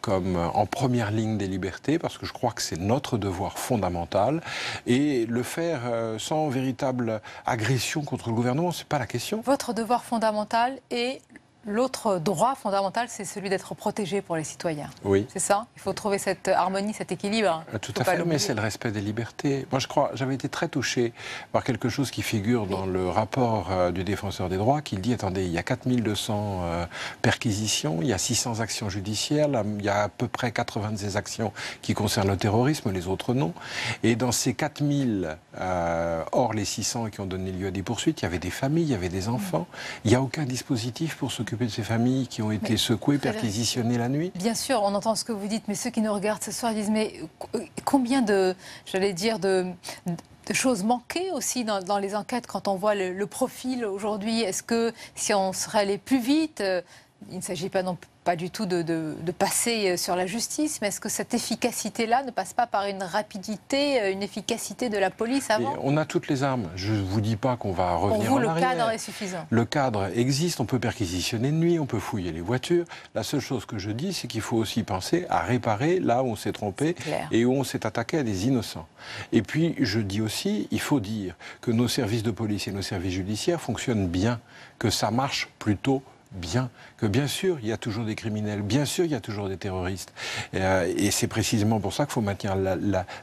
comme en première ligne des libertés, parce que je crois que c'est notre devoir fondamental. Et le faire sans véritable agression contre le gouvernement, ce n'est pas la question. Votre devoir fondamental est L'autre droit fondamental, c'est celui d'être protégé pour les citoyens. Oui. C'est ça? Il faut trouver cette harmonie, cet équilibre. Tout à fait, mais c'est le respect des libertés. Moi, j'avais été très touché par quelque chose qui figure dans le rapport du Défenseur des droits, qui dit, attendez, il y a 4200 perquisitions, il y a 600 actions judiciaires, là, il y a à peu près 90 actions qui concernent le terrorisme, les autres non. Et dans ces 4000, hors les 600 qui ont donné lieu à des poursuites, il y avait des familles, il y avait des enfants. Il n'y a aucun dispositif pour s'occuper de ces familles qui ont été secouées, perquisitionnées la nuit. Bien sûr, on entend ce que vous dites, mais ceux qui nous regardent ce soir disent, mais combien de choses manquées aussi dans les enquêtes quand on voit le profil aujourd'hui? Est-ce que si on serait allé plus vite, il ne s'agit pas du tout de passer sur la justice, mais est-ce que cette efficacité-là ne passe pas par une rapidité, une efficacité de la police avant? On a toutes les armes. Je ne vous dis pas qu'on va revenir Pour vous, en arrière. le cadre est suffisant? Le cadre existe, on peut perquisitionner de nuit, on peut fouiller les voitures. La seule chose que je dis, c'est qu'il faut aussi penser à réparer là où on s'est trompé et où on s'est attaqué à des innocents. Et puis, je dis aussi, il faut dire que nos services de police et nos services judiciaires fonctionnent bien, que ça marche plutôt bien, que bien sûr il y a toujours des criminels, bien sûr il y a toujours des terroristes, et c'est précisément pour ça qu'il faut maintenir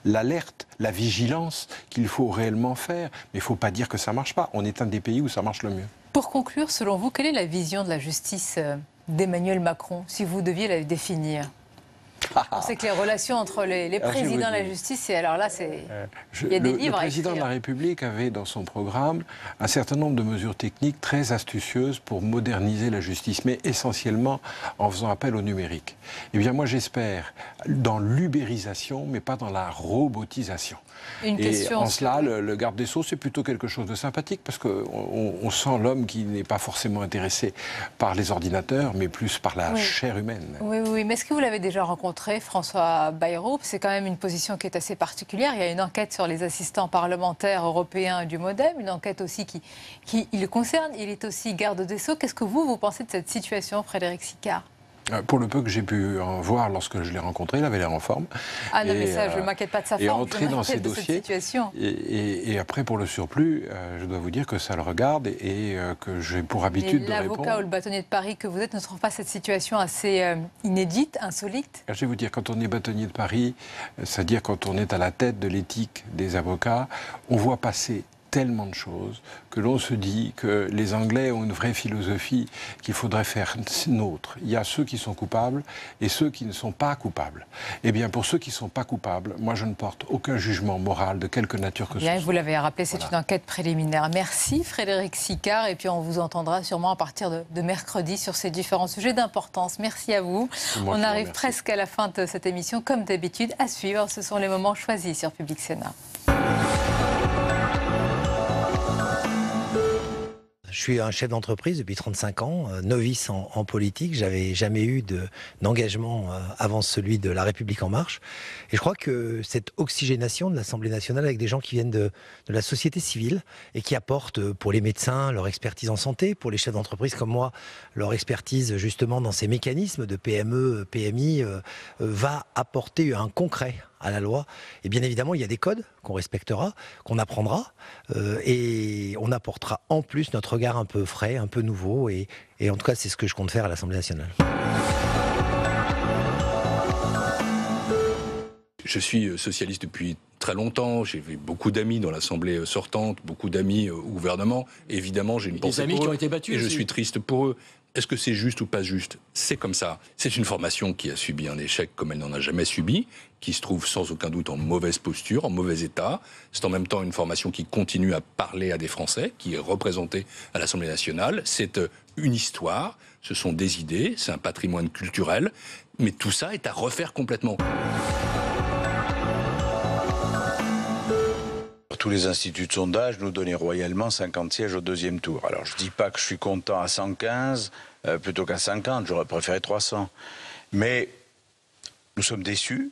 l'alerte, la vigilance qu'il faut réellement faire, mais il ne faut pas dire que ça ne marche pas, on est un des pays où ça marche le mieux. Pour conclure, selon vous, quelle est la vision de la justice d'Emmanuel Macron, si vous deviez la définir? On sait que les relations entre les présidents de la justice, et alors là, il y a des livres. Le président de la République avait dans son programme un certain nombre de mesures techniques très astucieuses pour moderniser la justice, mais essentiellement en faisant appel au numérique. Eh bien, moi, j'espère dans l'ubérisation, mais pas dans la robotisation. Et en cela, le garde des Sceaux, c'est plutôt quelque chose de sympathique, parce qu'on sent l'homme qui n'est pas forcément intéressé par les ordinateurs, mais plus par la chair humaine. Oui, mais est-ce que vous l'avez déjà rencontré, François Bayrou? C'est quand même une position qui est assez particulière. Il y a une enquête sur les assistants parlementaires européens du MoDem, une enquête aussi qui le concerne. Il est aussi garde des Sceaux. Qu'est-ce que vous pensez de cette situation, Frédéric Sicard? Pour le peu que j'ai pu en voir lorsque je l'ai rencontré, il avait l'air en forme. Ah non, mais ça, je ne m'inquiète pas de sa forme. Et entrer dans ces dossiers. Et après, pour le surplus, je dois vous dire que ça le regarde et que j'ai pour habitude de répondre. L'avocat ou le bâtonnier de Paris que vous êtes ne trouve pas cette situation assez inédite, insolite? Je vais vous dire, quand on est bâtonnier de Paris, c'est-à-dire quand on est à la tête de l'éthique des avocats, on voit passer tellement de choses que l'on se dit que les Anglais ont une vraie philosophie qu'il faudrait faire nôtre. Il y a ceux qui sont coupables et ceux qui ne sont pas coupables. Eh bien, pour ceux qui ne sont pas coupables, moi, je ne porte aucun jugement moral de quelque nature que ce soit. Vous l'avez rappelé, c'est une enquête préliminaire. Merci Frédéric Sicard, et puis on vous entendra sûrement à partir de mercredi sur ces différents sujets d'importance. Merci à vous. On arrive presque à la fin de cette émission. Comme d'habitude, à suivre, ce sont les moments choisis sur Public Sénat. Je suis un chef d'entreprise depuis 35 ans, novice en politique. J'avais jamais eu d'engagement avant celui de La République En Marche. Et je crois que cette oxygénation de l'Assemblée nationale avec des gens qui viennent de la société civile et qui apportent pour les médecins leur expertise en santé, pour les chefs d'entreprise comme moi, leur expertise justement dans ces mécanismes de PME, PMI, va apporter un concret à la loi. Et bien évidemment, il y a des codes qu'on respectera, qu'on apprendra, et on apportera en plus notre regard un peu frais, un peu nouveau, et en tout cas, c'est ce que je compte faire à l'Assemblée nationale. Je suis socialiste depuis très longtemps, j'ai beaucoup d'amis dans l'Assemblée sortante, beaucoup d'amis au gouvernement. Évidemment, j'ai une pensée pour eux. Des amis qui ont été battus. Et je suis triste pour eux. Est-ce que c'est juste ou pas juste? C'est comme ça. C'est une formation qui a subi un échec comme elle n'en a jamais subi, qui se trouve sans aucun doute en mauvaise posture, en mauvais état. C'est en même temps une formation qui continue à parler à des Français, qui est représentée à l'Assemblée nationale. C'est une histoire, ce sont des idées, c'est un patrimoine culturel, mais tout ça est à refaire complètement. Tous les instituts de sondage nous donnaient royalement 50 sièges au deuxième tour. Alors je ne dis pas que je suis content à 115 plutôt qu'à 50, j'aurais préféré 300. Mais nous sommes déçus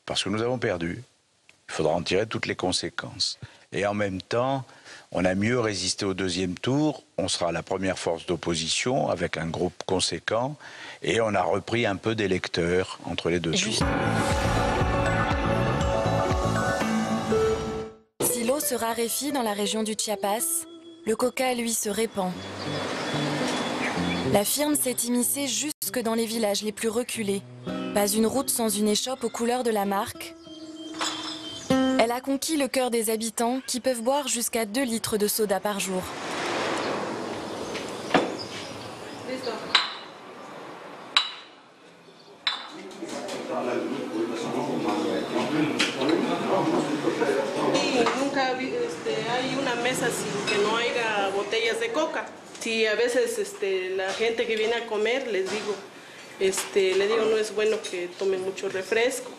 parce que nous avons perdu. Il faudra en tirer toutes les conséquences. Et en même temps, on a mieux résisté au deuxième tour, on sera la première force d'opposition avec un groupe conséquent et on a repris un peu d'électeurs entre les deux tours. Si l'eau se raréfie dans la région du Chiapas, le coca, lui, se répand. La firme s'est immiscée jusque dans les villages les plus reculés. Pas une route sans une échoppe aux couleurs de la marque. Elle a conquis le cœur des habitants qui peuvent boire jusqu'à 2 litres de soda par jour. Nunca hay una mesa sin que no haya botellas de coca. Si a veces la gente que viene a comer les digo, le digo no es bueno que tomen mucho refresco.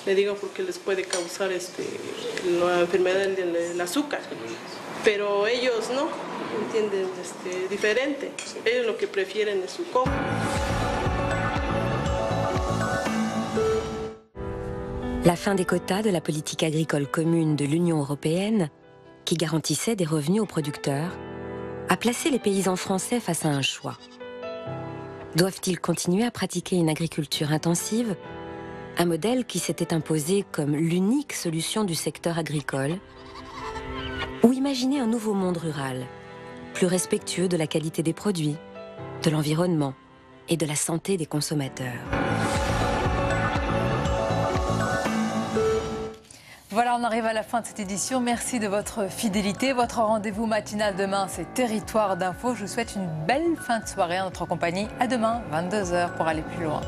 Le digo porque les puede causar la enfermedad del azúcar. Pero ellos no, entienden diferente. Ellos lo que prefieren es su coca. La fin des quotas de la politique agricole commune de l'Union européenne, qui garantissait des revenus aux producteurs, a placé les paysans français face à un choix. Doivent-ils continuer à pratiquer une agriculture intensive, un modèle qui s'était imposé comme l'unique solution du secteur agricole, ou imaginer un nouveau monde rural, plus respectueux de la qualité des produits, de l'environnement et de la santé des consommateurs? Voilà, on arrive à la fin de cette édition. Merci de votre fidélité. Votre rendez-vous matinal demain, c'est Territoire d'info. Je vous souhaite une belle fin de soirée en notre compagnie. À demain, 22 h, pour aller plus loin.